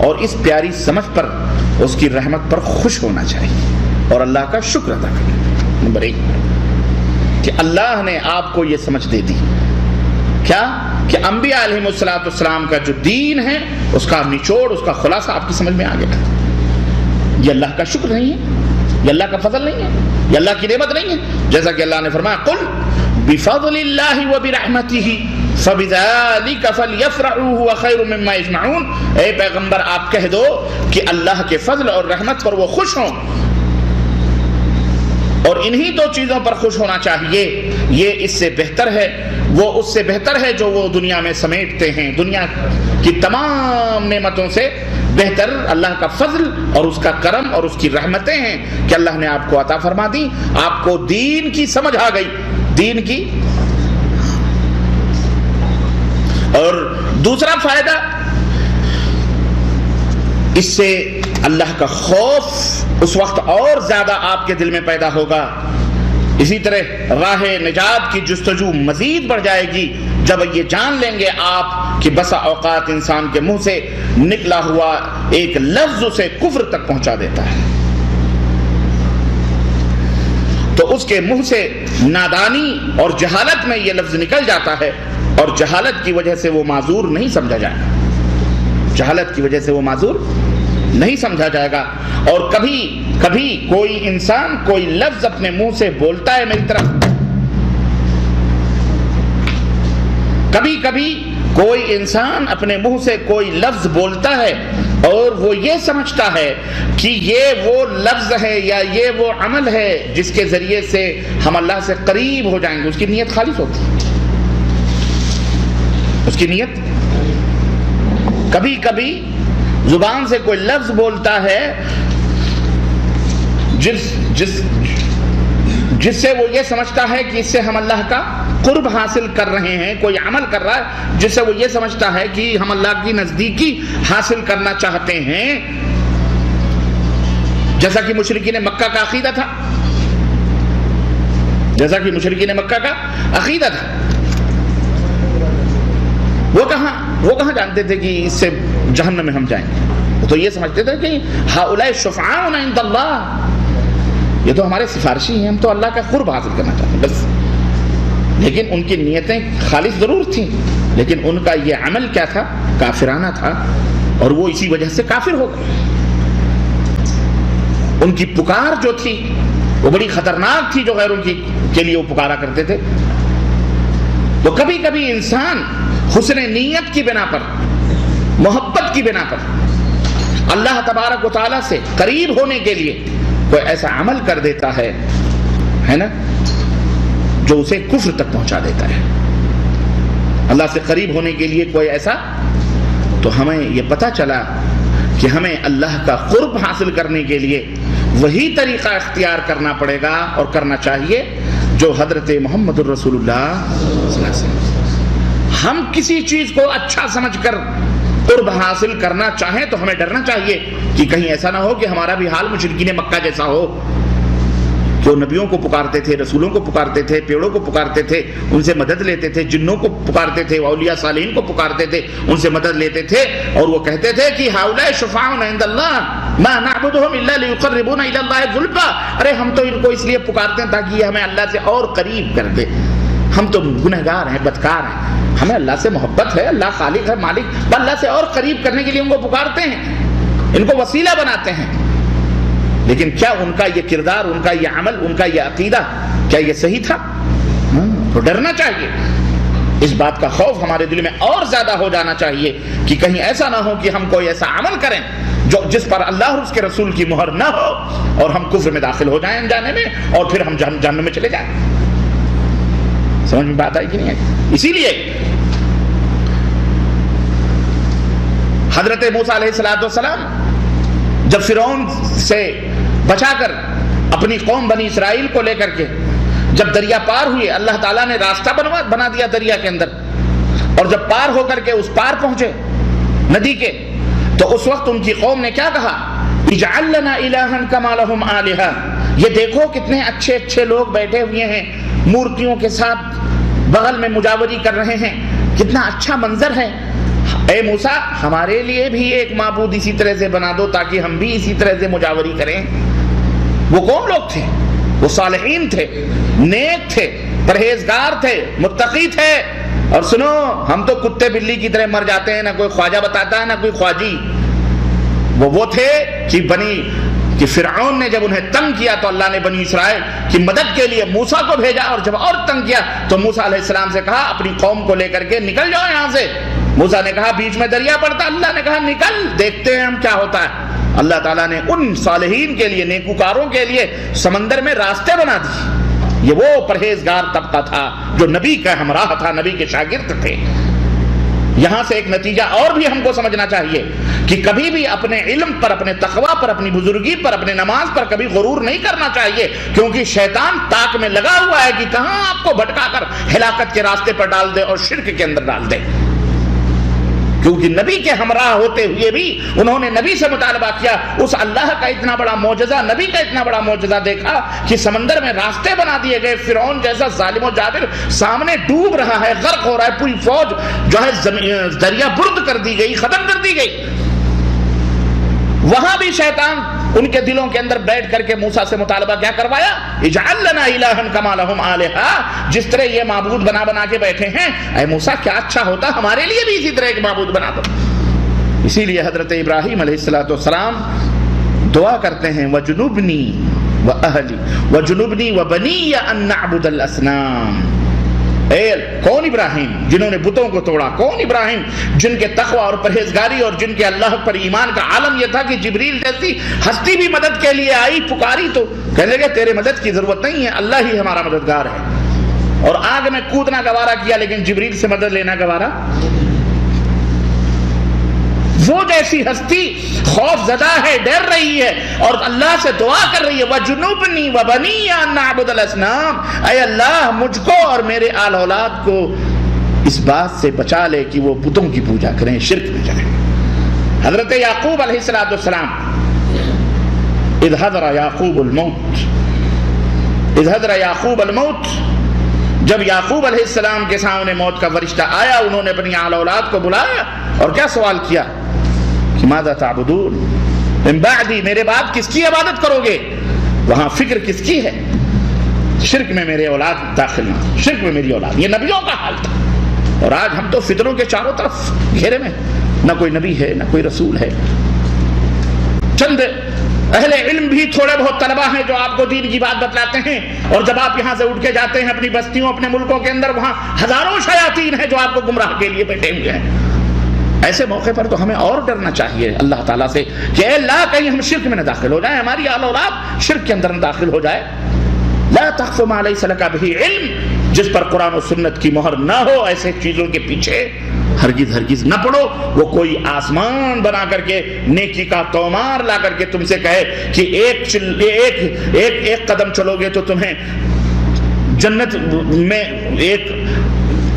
S3: اور اس پیاری سمجھ پر، اس کی رحمت پر خوش ہونا چاہیے اور اللہ کا شکر ادا کرنا۔ نمبر ایک کہ اللہ نے آپ کو یہ سمجھ دے دی، کیا کہ انبیاء علیہ السلام کا جو دین ہے اس کا نچوڑ، اس کا خلاصہ آپ کی سمجھ میں آ گیا۔ یہ اللہ کا شکر نہیں ہے، یہ اللہ کا فضل نہیں ہے، یہ اللہ کی نعمت نہیں ہے۔ جیسا کہ اللہ نے فرمایا قل بفضل اللہ وبرحمتہ فبذلک فلیفرحوا هو خیر مما یجمعون، اے پیغمبر آپ کہہ دو کہ اللہ کے فضل اور رحمت پر وہ خوش ہوں، اور انہی دو چیزوں پر خوش ہونا چاہیے۔ یہ اس سے بہتر ہے، وہ اس سے بہتر ہے جو وہ دنیا میں سمیٹتے ہیں۔ دنیا کی تمام نعمتوں سے بہتر اللہ کا فضل اور اس کا کرم اور اس کی رحمتیں ہیں کہ اللہ نے آپ کو عطا فرما دی، آپ کو دین کی سمجھ آ گئی، دین کی۔ اور دوسرا فائدہ، اس سے اللہ کا خوف اس وقت اور زیادہ آپ کے دل میں پیدا ہوگا۔ اسی طرح راہ نجات کی جستجو مزید بڑھ جائے گی جب یہ جان لیں گے آپ کہ بسا اوقات انسان کے منہ سے نکلا ہوا ایک لفظ اسے کفر تک پہنچا دیتا ہے، تو اس کے منہ سے نادانی اور جہالت میں یہ لفظ نکل جاتا ہے، اور جہالت کی وجہ سے وہ معذور نہیں سمجھا جائے گا، جہالت کی وجہ سے وہ معذور نہیں سمجھا جائے گا۔ اور کبھی کبھی کوئی انسان کوئی لفظ اپنے منہ سے بولتا ہے میری طرف، کبھی کبھی کوئی انسان اپنے منہ سے کوئی لفظ بولتا ہے اور وہ یہ سمجھتا ہے کہ یہ وہ لفظ ہے یا یہ وہ عمل ہے جس کے ذریعے سے ہم اللہ سے قریب ہو جائیں گے۔ اس کی نیت خالص ہوتی ہے، اس کی نیت۔ کبھی کبھی زبان سے کوئی لفظ بولتا ہے جس سے وہ یہ سمجھتا ہے کہ اس سے ہم اللہ کا قرب حاصل کر رہے ہیں، کوئی عمل کر رہا ہے جس سے وہ یہ سمجھتا ہے کہ ہم اللہ کی نزدیکی حاصل کرنا چاہتے ہیں، جیسا کہ مشرکین مکہ کا عقیدہ تھا، جیسا کہ مشرکین مکہ کا عقیدہ تھا۔ وہ کہاں جانتے تھے کہ اس سے جہنم میں ہم جائیں گے؟ وہ تو یہ سمجھتے تھے کہ ہؤلاء شفعاؤنا عند اللہ، یہ تو ہمارے سفارشی ہیں، ہم تو اللہ کا قرب حاصل کرنا چاہتے ہیں بس۔ لیکن ان کی نیتیں خالص ضرور تھیں، لیکن ان کا یہ عمل کیا تھا؟ کافرانہ تھا، اور وہ اسی وجہ سے کافر ہو گئے۔ ان کی پکار جو تھی وہ بڑی خطرناک تھی، جو غیر ان کی کے لیے وہ پکارا کرتے تھے۔ تو کبھی کبھی انسان حسن نیت کی بنا پر، محبت کی بنا پر اللہ تبارک و تعالیٰ سے قریب ہونے کے لیے کوئی ایسا عمل کر دیتا ہے نا، جو اسے کفر تک پہنچا دیتا ہے۔ اللہ سے قریب ہونے کے لیے کوئی ایسا، تو ہمیں یہ پتہ چلا کہ ہمیں اللہ کا قرب حاصل کرنے کے لیے وہی طریقہ اختیار کرنا پڑے گا اور کرنا چاہیے جو حضرت محمد الرسول اللہ صلی اللہ علیہ وسلم۔ ہم کسی چیز کو اچھا سمجھ کر قرب حاصل کرنا چاہیں تو ہمیں ڈرنا چاہیے کہ کہیں ایسا نہ ہو کہ ہمارا بھی حال مشرکین مکہ جیسا ہو، کہ وہ نبیوں کو پکارتے تھے، رسولوں کو پکارتے تھے، پیڑوں کو پکارتے تھے، ان سے مدد لیتے تھے، جنوں کو پکارتے تھے، اولیاء صالحین کو پکارتے تھے، ان سے مدد لیتے تھے، اور وہ کہتے تھے کہ ہؤلاء شفعاؤنا عند اللہ ما نعبدهم الا ليقربونا الى الله زلفى، ارے ہم تو ان کو اس لیے پکارتے ہیں تاکہ یہ ہمیں اللہ سے اور قریب کر دے، ہم تو گنہگار ہیں، بدکار ہیں، ہمیں اللہ سے محبت ہے، اللہ خالق ہے، مالک، اللہ سے اور قریب کرنے کے لیے ان کو پکارتے ہیں، ان کو وسیلہ بناتے ہیں۔ لیکن کیا ان کا یہ کردار، ان کا یہ عمل، ان کا یہ عقیدہ، کیا یہ صحیح تھا؟ تو ڈرنا چاہیے، اس بات کا خوف ہمارے دل میں اور زیادہ ہو جانا چاہیے کہ کہیں ایسا نہ ہو کہ ہم کوئی ایسا عمل کریں جس پر اللہ اور اس کے رسول کی مہر نہ ہو، اور ہم کفر میں داخل ہو جائیں انجانے میں، اور پھر ہم جہنم میں چلے جائیں۔ سمجھ میں بات آئی کہ نہیں آئی؟ اسی لیے حضرت موسیٰ علیہ السلام جب فرعون سے بچا کر اپنی قوم بنی اسرائیل کو لے کر کے جب دریا پار ہوئے، اللہ تعالیٰ نے راستہ بنا دیا دریا کے اندر، اور جب پار ہو کر کے اس پار پہنچے ندی کے، تو اس وقت ان کی قوم نے کیا کہا؟ اجعل لنا الہا کما لہم آلہہ، یہ دیکھو کتنے اچھے اچھے لوگ بیٹھے ہوئے ہیں، مورتیوں کے ساتھ بغل میں مجاوری کر رہے ہیں، کتنا اچھا منظر ہے، اے موسیٰ ہمارے لیے بھی ایک معبود اسی طرح سے بنا دو تاکہ ہم بھی اسی طرح سے مجاوری کریں۔ وہ کون لوگ تھے؟ وہ صالحین تھے، نیک تھے، پرہیزگار تھے، متقی تھے، اور سنو ہم تو کتے بلی کی طرح مر جاتے ہیں، نہ کوئی خواجہ بتاتا ہے نہ کوئی خواجی۔ وہ تھے کہ فرعون نے جب انہیں تنگ کیا تو اللہ نے بنی اسرائیل کی مدد کے لیے موسیٰ کو بھیجا، اور جب اور تنگ کیا تو موسیٰ علیہ السلام سے کہا اپنی قوم کو لے کر کے نکل جاؤ یہاں سے۔ موسیٰ نے کہا بیچ میں دریا پڑتا، اللہ نے کہا نکل، دیکھتے ہیں ہم کیا ہوتا ہے۔ اللہ تعالیٰ نے ان صالحین کے لیے، نیکوکاروں کے لیے سمندر میں راستے بنا دیے۔ یہ وہ پرہیزگار طبقہ تھا جو نبی کا ہمراہ تھا، نبی کے شاگرد تھے۔ یہاں سے ایک نتیجہ اور بھی ہم کو سمجھنا چاہیے کہ کبھی بھی اپنے علم پر، اپنے تقوی پر، اپنی بزرگی پر، اپنے نماز پر کبھی غرور نہیں کرنا چاہیے، کیونکہ شیطان تاک میں لگا ہوا ہے کہ کہاں آپ کو بھٹکا کر ہلاکت کے راستے پر ڈال دے اور شرک کے اندر ڈال دے۔ کیونکہ نبی کے ہمراہ ہوتے ہوئے بھی انہوں نے نبی سے مطالبہ کیا، اس اللہ کا اتنا بڑا معجزہ، نبی کا اتنا بڑا معجزہ دیکھا کہ سمندر میں راستے بنا دیے گئے، فرعون جیسا ظالم و جابر سامنے ڈوب رہا ہے، غرق ہو رہا ہے، پوری فوج جو ہے دریا برد کر دی گئی، ختم کر دی گئی۔ وہاں بھی شیطان ان کے دلوں کے اندر بیٹھ کر کے موسیٰ سے مطالبہ کیا کروایا؟ اجعل لنا الہا کما لہم آلہہ، جس طرح یہ معبود بنا بنا کے بیٹھے ہیں، اے موسیٰ کیا اچھا ہوتا ہمارے لیے بھی اسی طرح ایک معبود بنا دو۔ اسی لیے حضرت ابراہیم علیہ السلام دعا کرتے ہیں وجنبنی واہلی وجنبنی وبنی ان نعبد الاصنام۔ کون ابراہیم جنہوں نے بتوں کو توڑا، کون ابراہیم جن کے تقوی اور پرہیزگاری اور جن کے اللہ پر ایمان کا عالم یہ تھا کہ جبریل جیسی ہستی بھی مدد کے لیے آئی، پکاری تو کہنے لگے تیرے مدد کی ضرورت نہیں ہے، اللہ ہی ہمارا مددگار ہے، اور آگ میں کودنا گوارا کیا لیکن جبریل سے مدد لینا گوارا۔ وہ جیسی ہستی خوف زدہ ہے، ڈر رہی ہے اور اللہ سے دعا کر رہی ہے وَجُنُوبْنِي وَبَنِيَّ أَن نَعْبُدَ الْأَصْنَامَ، اے اللہ مجھ کو اور میرے آل اولاد کو اس بات سے بچا لے کہ وہ بتوں کی پوجا کریں، شرک میں جائیں۔ حضرت یعقوب علیہ السلام اذ حضر یعقوب الموت، اذ حضر یعقوب الموت، جب یعقوب علیہ السلام کے سامنے موت کا فرشتہ آیا، انہوں نے اپنی آل اولاد کو بلایا اور کیا سوال کیا کہ ماذا تعبدون من بعدی، میرے بعد کس کی عبادت کرو گے؟ وہاں فکر کس کی ہے؟ شرک میں میرے اولاد داخل نہ، شرک میں میری اولاد، یہ نبیوں کا حال تھا۔ اور آج ہم تو فطروں کے چاروں طرف گھیرے میں، نہ کوئی نبی ہے نہ کوئی رسول ہے۔ چند اہل علم بھی تھوڑے بہت طلبہ ہیں جو آپ کو دین کی بات بتلاتے ہیں، اور جب آپ یہاں سے اٹھ کے جاتے ہیں اپنی بستیوں اپنے ملکوں کے اندر، وہاں ہزاروں شیاطین ہیں جو آپ کو گمراہ کے لیے بیٹھے ہوئے ہیں۔ ایسے موقع پر تو ہمیں اور ڈرنا چاہیے اللہ تعالیٰ سے کہ اے اللہ کہیں ہم شرک میں نہ داخل ہو جائیں، ہماری آل اولاد شرک کے اندر نہ داخل ہو جائے۔ لا تخف ما لیس لک بہ علم، جس پر قرآن و سنت کی مہر نہ ہو ایسے چیزوں کے پیچھے ہرگز ہرگز نہ پڑو۔ وہ کوئی آسمان بنا کر کے نیکی کا تومار لا کر کے تم سے کہے کہ ایک قدم چلو گے تو تمہیں جنت میں 1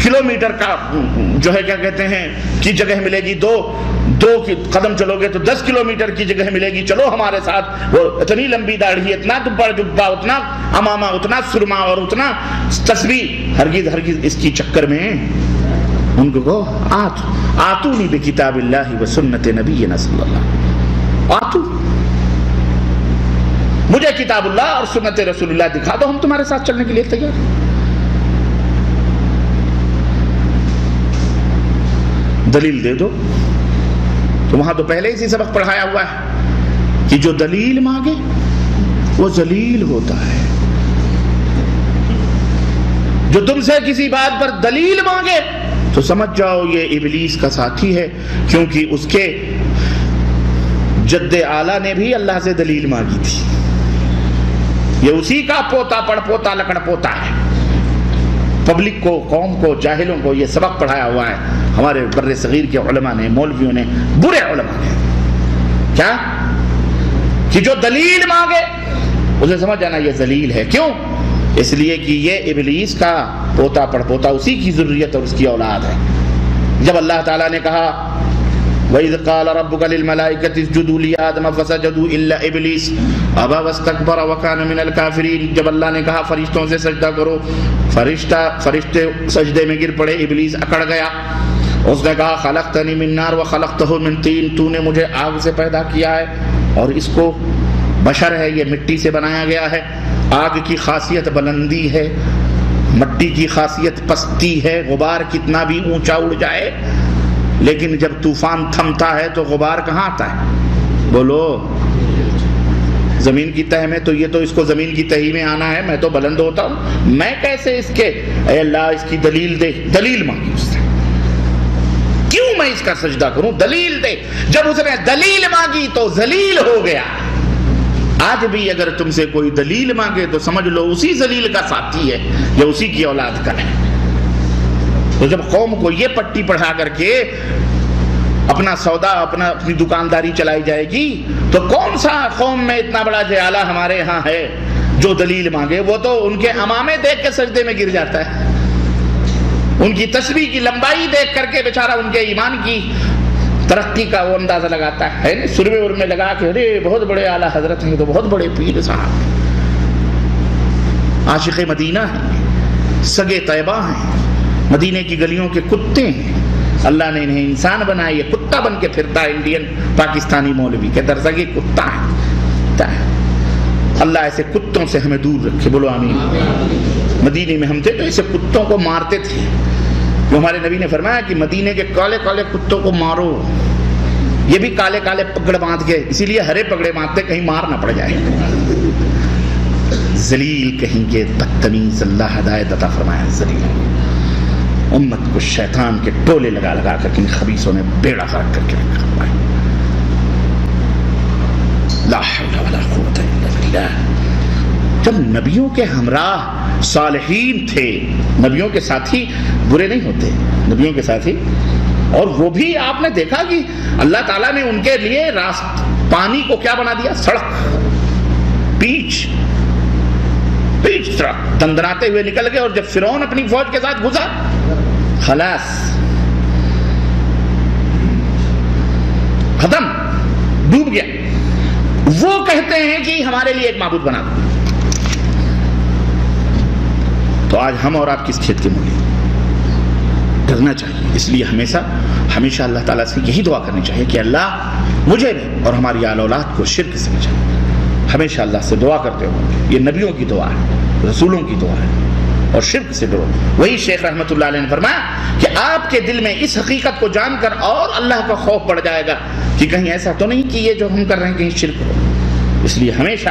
S3: کلومیٹر کا جو ہے کیا کہتے ہیں کی جگہ ملے گی، دو قدم چلو گے تو 10 کلومیٹر کی جگہ ملے گی، چلو ہمارے ساتھ۔ وہ اتنی لمبی داڑھی، اتنا دبڑ جبہ، اتنا امامہ، اتنا سرما اور اتنا تسبیح، ہرگز ہرگز اس کی چکر میں ان کو آتونی بکتاب اللہ و سنت نبینا صلی اللہ، آتو مجھے کتاب اللہ اور سنت رسول اللہ دکھا دو، ہم تمہارے ساتھ چلنے کے لیے تیار ہیں۔ دلیل دے دو، تو وہاں تو پہلے اسی سبق پڑھایا ہوا ہے کہ جو دلیل مانگے وہ ذلیل ہوتا ہے۔ جو تم سے کسی بات پر دلیل مانگے تو سمجھ جاؤ یہ ابلیس کا ساتھی ہے، کیونکہ اس کے جد اعلیٰ نے بھی اللہ سے دلیل مانگی تھی، یہ اسی کا پوتا پڑ پوتا لکڑ پوتا ہے۔ پبلک کو، قوم کو، جاہلوں کو یہ سبق پڑھایا ہوا ہے ہمارے بر صغیر کے علماء نے، مولویوں نے، برے علماء نے، کیا کہ جو دلیل مانگے اسے سمجھ جانا یہ ذلیل ہے۔ کیوں؟ اس لیے کہ یہ ابلیس کا پوتا پڑ پوتا، اسی کی ذریت اور اس کی اولاد ہے۔ جب اللہ تعالیٰ نے کہا وَإِذْ قَالَ رَبُّكَ لِلْمَلَائِكَةِ اسْجُدُوا لِآدَمَ فَسَجَدُوا إِلَّا إِبْلِيسَ أَبَى وَاسْتَكْبَرَ وَكَانَ مِنَ الْكَافِرِينَ، جب اللہ نے کہا فرشتوں سے سجدہ کرو، فرشتے سجدے میں گر پڑے، ابلیس اکڑ گیا۔ اس نے کہا خلقتنی من نار وخلقتہ من طین، تو نے مجھے آگ سے پیدا کیا ہے اور اس کو بشر ہے، یہ مٹی سے بنایا گیا ہے۔ آگ کی خاصیت بلندی ہے، مٹی کی خاصیت پستی ہے، غبار کتنا بھی اونچا اڑ جائے لیکن جب طوفان تھمتا ہے تو غبار کہاں آتا ہے؟ بولو، زمین کی تہہ میں، تو یہ تو اس کو زمین کی تہی میں آنا ہے، میں تو بلند ہوتا ہوں، میں کیسے اس کے؟ اے اللہ اس کی دلیل دے۔ دلیل مانگی اس نے، کیوں میں اس کا سجدہ کروں؟ دلیل دے۔ جب اس نے دلیل مانگی تو ذلیل ہو گیا۔ آج بھی اگر تم سے کوئی دلیل مانگے تو سمجھ لو اسی ذلیل کا ساتھی ہے، یا اسی کی اولاد کا ہے۔ تو جب قوم کو یہ پٹی پڑھا کر کے اپنا سودا، اپنی دکانداری چلائی جائے گی، تو کون سا قوم میں اتنا بڑا جہالہ ہمارے ہاں ہے جو دلیل مانگے؟ وہ تو ان کے امامے دیکھ کے سجدے میں گر جاتا ہے، ان کی تسبیح کی لمبائی دیکھ کر کے بیچارہ ان کے ایمان کی ترقی کا وہ اندازہ لگاتا ہے، سرمے ورمے لگا کے ارے بہت بڑے اعلیٰ حضرت ہیں، تو بہت بڑے پیر صاحب، عاشق مدینہ ہیں، سگے طیبہ ہیں، مدینے کی گلیوں کے کتے ہیں۔ اللہ نے انہیں انسان بنایا، یہ کتا بن کے پھرتا ہے، انڈین پاکستانی مولوی کے درجہ کے کتا ہے۔ اللہ ایسے کتوں سے ہمیں دور رکھے، بولو آمین۔ مدینے میں ہم تھے تو ایسے کتوں کو مارتے تھے، جو ہمارے نبی نے فرمایا کہ مدینے کے کالے کالے کتوں کو مارو، یہ بھی کالے کالے پگڑ باندھ کے، اسی لیے ہرے پگڑے باندھتے کہیں مار نہ پڑ جائے۔ ذلیل کہیں گے، بدتمیز، اللہ ہدایت عطا فرمایا۔ ذلیل امت کو شیطان کے ٹولے لگا لگا کر ان خبیثوں نے بیڑا غرق کر کے رکھا ہوا ہے۔ لا حول ولا قوت الا باللہ۔ جب نبیوں کے ہمراہ صالحین تھے، نبیوں کے ساتھی برے نہیں ہوتے، نبیوں کے ساتھی اور وہ بھی آپ نے دیکھا کہ اللہ تعالیٰ نے ان کے لیے پانی کو کیا بنا دیا؟ سڑک، پیچ سڑک، دندناتے ہوئے نکل گئے. اور جب فرعون اپنی فوج کے ساتھ گھسا، خلاص ختم، ڈوب گیا. وہ کہتے ہیں کہ ہمارے لیے ایک معبود بنا دو. تو آج ہم اور آپ کس کھیت کے مولی؟ ڈرنا چاہیے. اس لیے ہمیشہ اللہ تعالیٰ سے یہی دعا کرنی چاہیے کہ اللہ مجھے بھی اور ہماری آل اولاد کو شرک سے بچائے. ہمیشہ اللہ سے دعا کرتے ہو. یہ نبیوں کی دعا ہے، رسولوں کی دعا ہے. اور شرک سے ڈرو. وہی شیخ رحمۃ اللہ علیہ نے فرمایا کہ آپ کے دل میں اس حقیقت کو جان کر اور اللہ کا خوف بڑھ جائے گا کہ کہیں ایسا تو نہیں کہ یہ جو ہم کر رہے ہیں کہیں شرک ہو. اس لیے ہمیشہ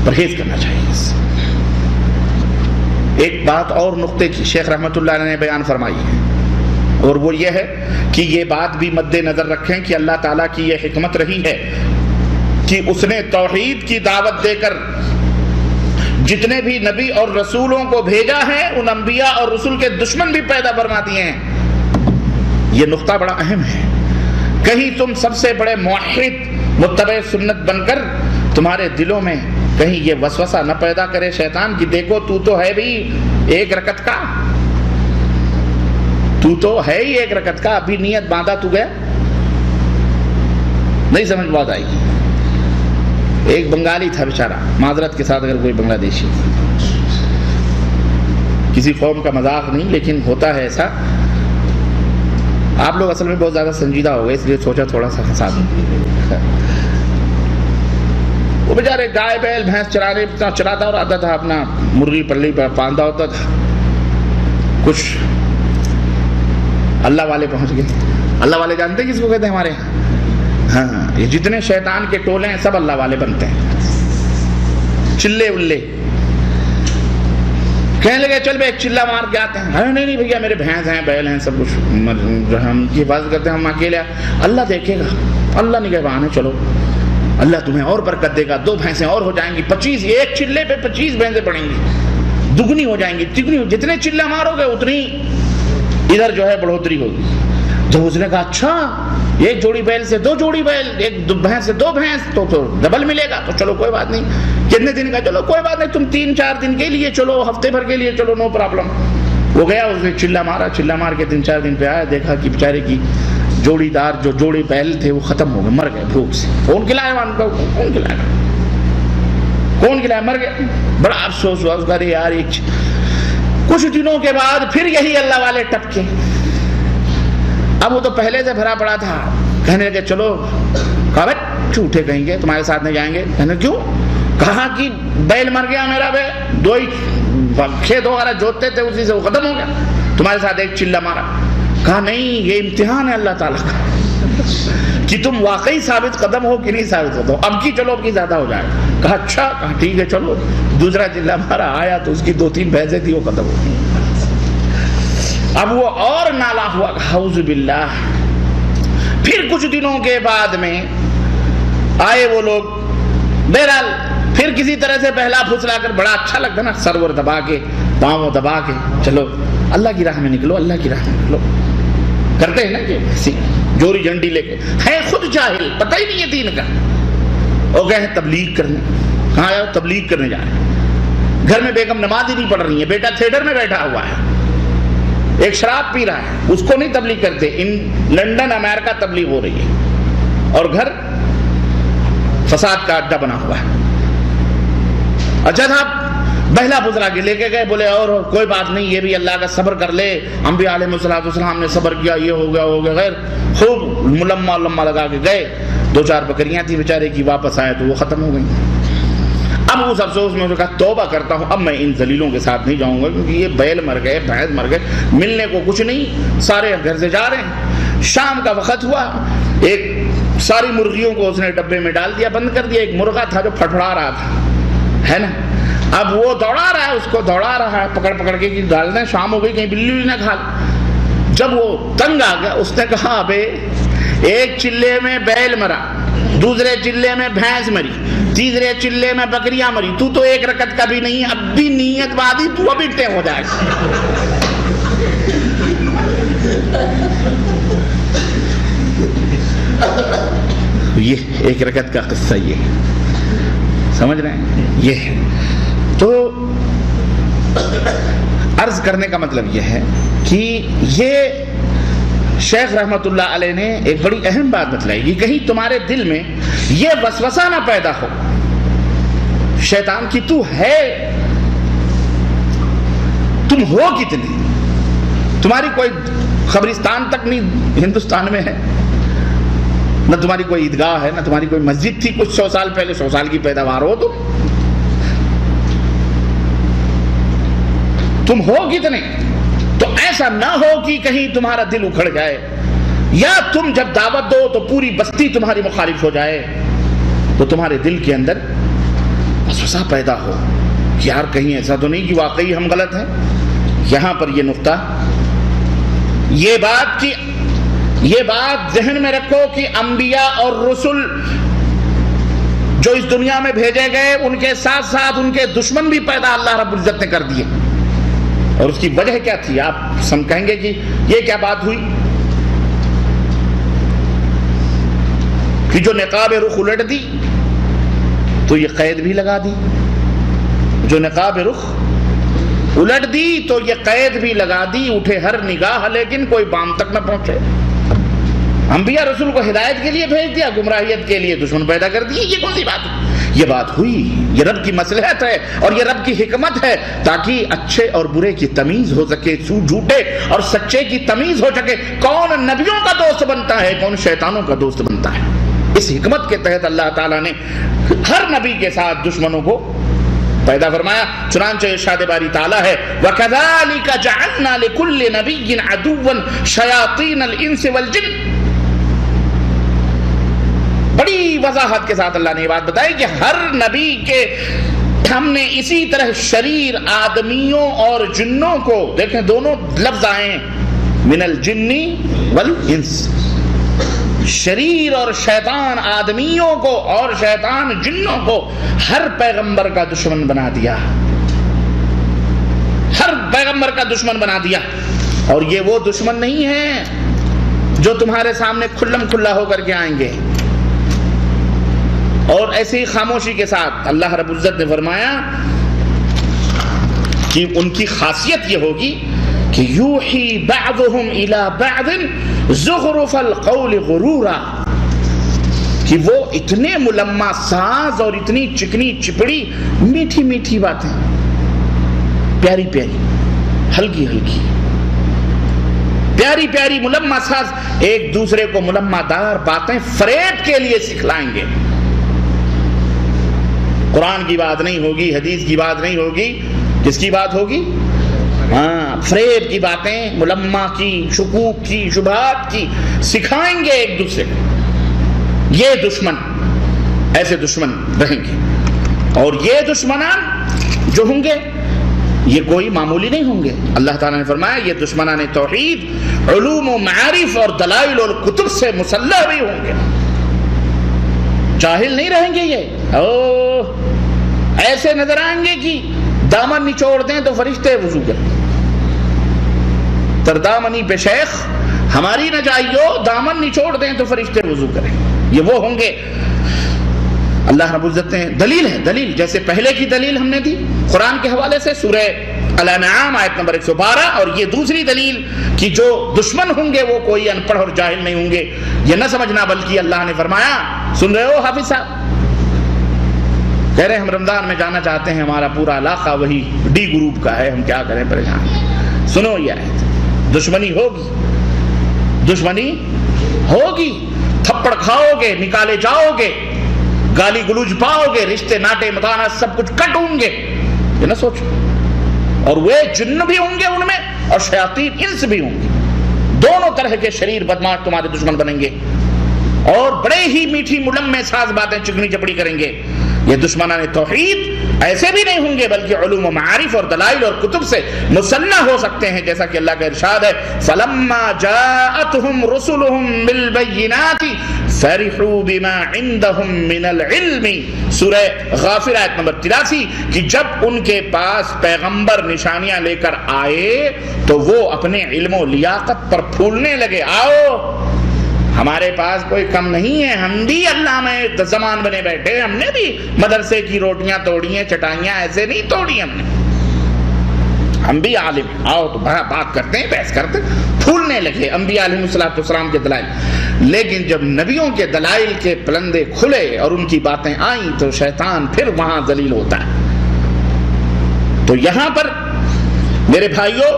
S3: پرہیز کرنا چاہیے. ایک بات اور نقطے کی شیخ رحمۃ اللہ علیہ نے بیان فرمائی ہے، اور وہ یہ ہے کہ یہ بات بھی مد نظر رکھیں کہ اللہ تعالیٰ کی یہ حکمت رہی ہے کہ اس نے توحید کی دعوت دے کر جتنے بھی نبی اور رسولوں کو بھیجا ہے ان انبیاء اور رسول کے دشمن بھی پیدا فرما دیے ہیں. یہ نقطہ بڑا اہم ہے. کہیں تم سب سے بڑے موحد متبع سنت بن کر تمہارے دلوں میں کہیں یہ وسوسہ نہ پیدا کرے شیطان کہ دیکھو تو ہے بھی ایک رکعت کا، تو ہے ہی ایک رکعت کا، ابھی نیت باندھا تو گیا. نہیں سمجھ بات آئی. ایک بنگالی تھا بیچارہ، معذرت کے ساتھ اگر کوئی بنگلہ دیشی، کسی قوم کا مذاق نہیں لیکن ہوتا ہے ایسا. آپ لوگ اصل میں بہت زیادہ سنجیدہ ہو گئے اس لیے سوچا تھوڑا سا ہنسا دوں. وہ بیچارے گائے بیل بھینس چراتا اور آتا تھا، اپنا مرغی پلی پر باندھا ہوتا تھا. کچھ اللہ والے پہنچ گئے. اللہ والے جانتے ہیں کس کو کہتے ہیں ہمارے یہاں؟ ہاں، یہ جتنے شیطان کے ٹولے ہیں سب اللہ والے بنتے ہیں. چلے الے کہنے لگے چل بھائی ایک چلا مار کے آتے ہیں. نہیں بھیا میرے بھینس ہیں بیل ہیں سب کچھ، ہم کی حفاظت کرتے ہیں، ہم اکیلے. اللہ دیکھے گا، اللہ نگہبان ہے، چلو اللہ تمہیں اور برکت دے گا. 2 بھینسیں اور ہو جائیں گی، 25 ایک چلے پہ 25 بھینسیں پڑیں گی، دگنی ہو جائیں گی، تگنی. جتنے چلہ مارو گے اتنی ادھر جو ہے بڑھوتری ہوگی. جب اس نے کہا اچھا ایک جوڑی بیل سے 2 جوڑی بیل، ایک بھینس سے 2 بھینس تو ڈبل ملے گا، تو چلو کوئی بات نہیں. کتنے دن کا؟ چلو کوئی بات نہیں، تم 3-4 دن کے لیے چلو، ہفتے بھر کے لیے چلو، نو پرابلم. وہ گیا، اس نے چلا مار کے 3-4 دن پہ آیا، دیکھا کہ بیچارے کی جوڑی دار جو جوڑی بیل تھے وہ ختم ہو گئے، مر گئے بھوک سے. کون کھلائے کون کھلائے؟ مر گئے. بڑا افسوس ہوا اس کا. ارے یار کچھ دنوں کے بعد پھر یہی اللہ والے ٹپکے. اب وہ تو پہلے سے بھرا پڑا تھا. کہنے لگے چلو. کہا بھائی جھوٹے کہیں گے، تمہارے ساتھ نہیں جائیں گے. کہنے کیوں؟ کہا کہ بیل مر گیا میرا، بیل 2 ہی کھیت وغیرہ جوتتے تھے اسی سے وہ ختم ہو گیا، تمہارے ساتھ ایک چلا مارا. کہا نہیں یہ امتحان ہے اللہ تعالیٰ کا کہ تم واقعی ثابت قدم ہو کہ نہیں ثابت قدم. اب کی چلو اب کی زیادہ ہو جائے. کہا اچھا. کہا ٹھیک ہے چلو. دوسرا چلا مارا، آیا تو اس کی 2-3 بھینسیں تھی وہ قدم ہو. اب وہ اور نالا ہوا. اعوذ باللہ. پھر کچھ دنوں کے بعد میں آئے وہ لوگ. بہرحال پھر کسی طرح سے بہلا پھسلا کر، بڑا اچھا لگتا نا، سرور دبا کے پاؤں دبا کے چلو اللہ کی راہ میں نکلو، اللہ کی راہ میں نکلو. کرتے ہیں نا کہ جوری جھنڈی لے کے. ہے خود جاہل، پتہ ہی نہیں ہے دین کا. وہ گئے ہیں تبلیغ کرنے. کہاں آیا؟ تبلیغ کرنے جا رہے ہیں. گھر میں بیگم نماز ہی نہیں پڑھ رہی ہے، بیٹا تھیٹر میں بیٹھا ہوا ہے، ایک شراب پی رہا ہے. اس کو نہیں تبلیغ کرتے. لندن امریکہ تبلیغ ہو رہی ہے اور گھر فساد کا اڈا بنا ہوا ہے. اچھا صاحب بہلا پھسلا کے لے کے گئے. بولے اور کوئی بات نہیں، یہ بھی اللہ کا صبر کر لے، انبیاء علیہ السلام نے صبر کیا، یہ ہو گیا غیر. خوب ملما لگا کے گئے. 2-4 بکریاں تھیں بیچارے کی، واپس آئے تو وہ ختم ہو گئی. اب اس افسوس میں کہا توبہ کرتا ہوں، اب میں ان ذلیلوں کے ساتھ نہیں جاؤں گا، کیونکہ یہ بیل مر گئے، بھینس مر گئے، ملنے کو کچھ نہیں، سارے گھر سے جا رہے ہیں. شام کا وقت ہوا. ایک ساری مرغیوں کو اس نے ڈبے میں ڈال دیا، بند کر دیا. ایک مرغا تھا جو پھٹپھڑا رہا تھا، ہے نا. اب وہ دوڑا رہا ہے، اس کو دوڑا رہا ہے پکڑ کے کہ ڈالنا. شام ہو گئی، کہیں بلی نہ کھا. جب وہ تنگ آ گیا اس نے کہا ابے ایک چلے میں بیل مرا، دوسرے چلے میں بھینس مری، تیسرے چلے میں بکریاں مری، تو ایک رکعت کا بھی نہیں. اب بھی نیت بادی، تو ابھی ٹے ہو جائے گا. یہ ایک رکعت کا قصہ یہ ہے، سمجھ رہے ہیں؟ یہ ہے. تو عرض کرنے کا مطلب یہ ہے کہ یہ شیخ رحمت اللہ علیہ نے ایک بڑی اہم بات بتلائی کہ کہیں تمہارے دل میں یہ وسوسہ نہ پیدا ہو شیطان کی تو ہے، تم ہو کتنے، تمہاری کوئی قبرستان تک نہیں ہندوستان میں ہے، نہ تمہاری کوئی عیدگاہ ہے، نہ تمہاری کوئی مسجد تھی کچھ 100 سال پہلے، 100 سال کی پیداوار ہو تم ہو کتنے. تو ایسا نہ ہو کہ کہیں تمہارا دل اکھڑ جائے، یا تم جب دعوت دو تو پوری بستی تمہاری مخالف ہو جائے، تو تمہارے دل کے اندر وسوسہ پیدا ہو کہ یار کہیں ایسا تو نہیں کہ واقعی ہم غلط ہیں. یہاں پر یہ نقطہ، یہ بات ذہن میں رکھو کہ انبیاء اور رسل جو اس دنیا میں بھیجے گئے ان کے ساتھ ساتھ ان کے دشمن بھی پیدا اللہ رب العزت نے کر دیے. اور اس کی وجہ کیا تھی؟ آپ کہیں گے کہ یہ کیا بات ہوئی کہ جو نقاب رخ الٹ دی تو یہ قید بھی لگا دی، جو نقاب رخ الٹ دی تو یہ قید بھی لگا دی، اٹھے ہر نگاہ لیکن کوئی بام تک نہ پہنچے. انبیاء رسول کو ہدایت کے لیے بھیج دیا، گمراہیت کے لیے دشمن پیدا کر دیے. یہ کون سی بات ہے؟ یہ بات ہوئی، یہ رب کی مصلحت ہے اور یہ رب کی حکمت ہے تاکہ اچھے اور برے کی تمیز ہو سکے، جھوٹے اور سچے کی تمیز ہو سکے، کون نبیوں کا دوست بنتا ہے، کون شیطانوں کا دوست بنتا ہے. اس حکمت کے تحت اللہ تعالیٰ نے ہر نبی کے ساتھ دشمنوں کو پیدا فرمایا. چنانچہ ارشاد باری تعالیٰ ہے وَكَذَلِكَ جَعَلْنَا لِكُلِّ نَبِيٍّ عَدُوًّا شَيَاطِينَ الْإِنسِ وَالْجِنِّ. بڑی وضاحت کے ساتھ اللہ نے یہ بات بتائی کہ ہر نبی کے ہم نے اسی طرح شریر آدمیوں اور جنوں کو، دیکھیں دونوں لفظ آئے ہیں من الجن والانس، شریر اور شیطان آدمیوں کو اور شیطان جنوں کو ہر پیغمبر کا دشمن بنا دیا، ہر پیغمبر کا دشمن بنا دیا. اور یہ وہ دشمن نہیں ہیں جو تمہارے سامنے کھلم کھلا ہو کر کے آئیں گے. اور ایسی خاموشی کے ساتھ اللہ رب العزت نے فرمایا کہ ان کی خاصیت یہ ہوگی کہ یوحی بعضهم الى بعض زخرف القول غرورا، کہ وہ اتنے ملمہ ساز اور اتنی چکنی چپڑی میٹھی میٹھی باتیں، پیاری پیاری، ہلکی ہلکی، پیاری پیاری ملمہ ساز ایک دوسرے کو ملمہ دار باتیں فریب کے لیے سکھلائیں گے. قرآن کی بات نہیں ہوگی، حدیث کی بات نہیں ہوگی، کس کی بات ہوگی؟ فریب کی باتیں، ملمہ کی، شکوک کی، شبہات کی سکھائیں گے ایک دوسرے کو. یہ دشمن، ایسے دشمن رہیں گے. اور یہ دشمنان جو ہوں گے یہ کوئی معمولی نہیں ہوں گے. اللہ تعالیٰ نے فرمایا یہ دشمنان توحید علوم و معارف اور دلائل اور کتب سے مسلح بھی ہوں گے. جاہل نہیں رہیں گے. یہ ایسے نظر آئیں گے کہ دامن نچوڑ دیں تو فرشتے وضو کریں، تردامنی پہ شیخ ہماری نہ جائیو، دامن نچوڑ دیں تو فرشتے وضو کریں. یہ وہ ہوں گے. اللہ رب العزت نے دلیل ہے، دلیل جیسے پہلے کی دلیل ہم نے دی قرآن کے حوالے سے سورہ الانعام آیت نمبر 112، اور یہ دوسری دلیل کہ جو دشمن ہوں گے وہ کوئی ان پڑھ اور جاہل نہیں ہوں گے. یہ نہ سمجھنا بلکہ اللہ نے فرمایا، سن رہے ہو حافظ صاحب؟ کہہ رہے ہیں ہم رمضان میں جانا چاہتے ہیں، ہمارا پورا علاقہ وہی ڈی گروپ کا ہے، ہم کیا کریں، پریشان. سنو یہ آیت، دشمنی ہوگی، دشمنی ہوگی، تھپڑ کھاؤ گے، نکالے جاؤ گے، گالی گلوج پاؤ گے، رشتے ناٹے مکانات سب کچھ کٹ ہوں گے. یہ نہ سوچو. اور وہ جن بھی ہوں گے ان میں اور شیاطین انس بھی ہوں گے. دونوں طرح کے شریر بدماش تمہارے دشمن بنیں گے اور بڑے ہی میٹھی ملمہ ساز باتیں چکنی چپڑی کریں گے. یہ دشمنان توحید ایسے بھی نہیں ہوں گے بلکہ علوم و معارف اور دلائل اور کتب سے مسلح ہو سکتے ہیں، جیسا کہ اللہ کا ارشاد ہے فَلَمَّا جَاءَتْهُمْ رُسُلُهُمْ بِالْبَيِّنَاتِ فَرِحُوا بِمَا عِنْدَهُمْ مِنَ الْعِلْمِ. سورہ غافر آیت نمبر 83 کہ جب ان کے پاس پیغمبر نشانیاں لے کر آئے تو وہ اپنے علم و لیاقت پر پھولنے لگے. آؤ ہمارے پاس کوئی کم نہیں ہے، ہم بھی علامہ زمان بنے بیٹھے، ہم نے بھی مدرسے کی روٹیاں توڑی ہیں، چٹائیاں ایسے نہیں توڑی ہم نے، ہم بھی عالم ہیں، آؤ تو بات کرتے ہیں، بحث کرتے ہیں، پھولنے لگے انبیاء علیہ السلام کے دلائل۔ لیکن جب نبیوں کے دلائل کے پلندے کھلے اور ان کی باتیں آئیں تو شیطان پھر وہاں ذلیل ہوتا ہے۔ تو یہاں پر میرے بھائیوں،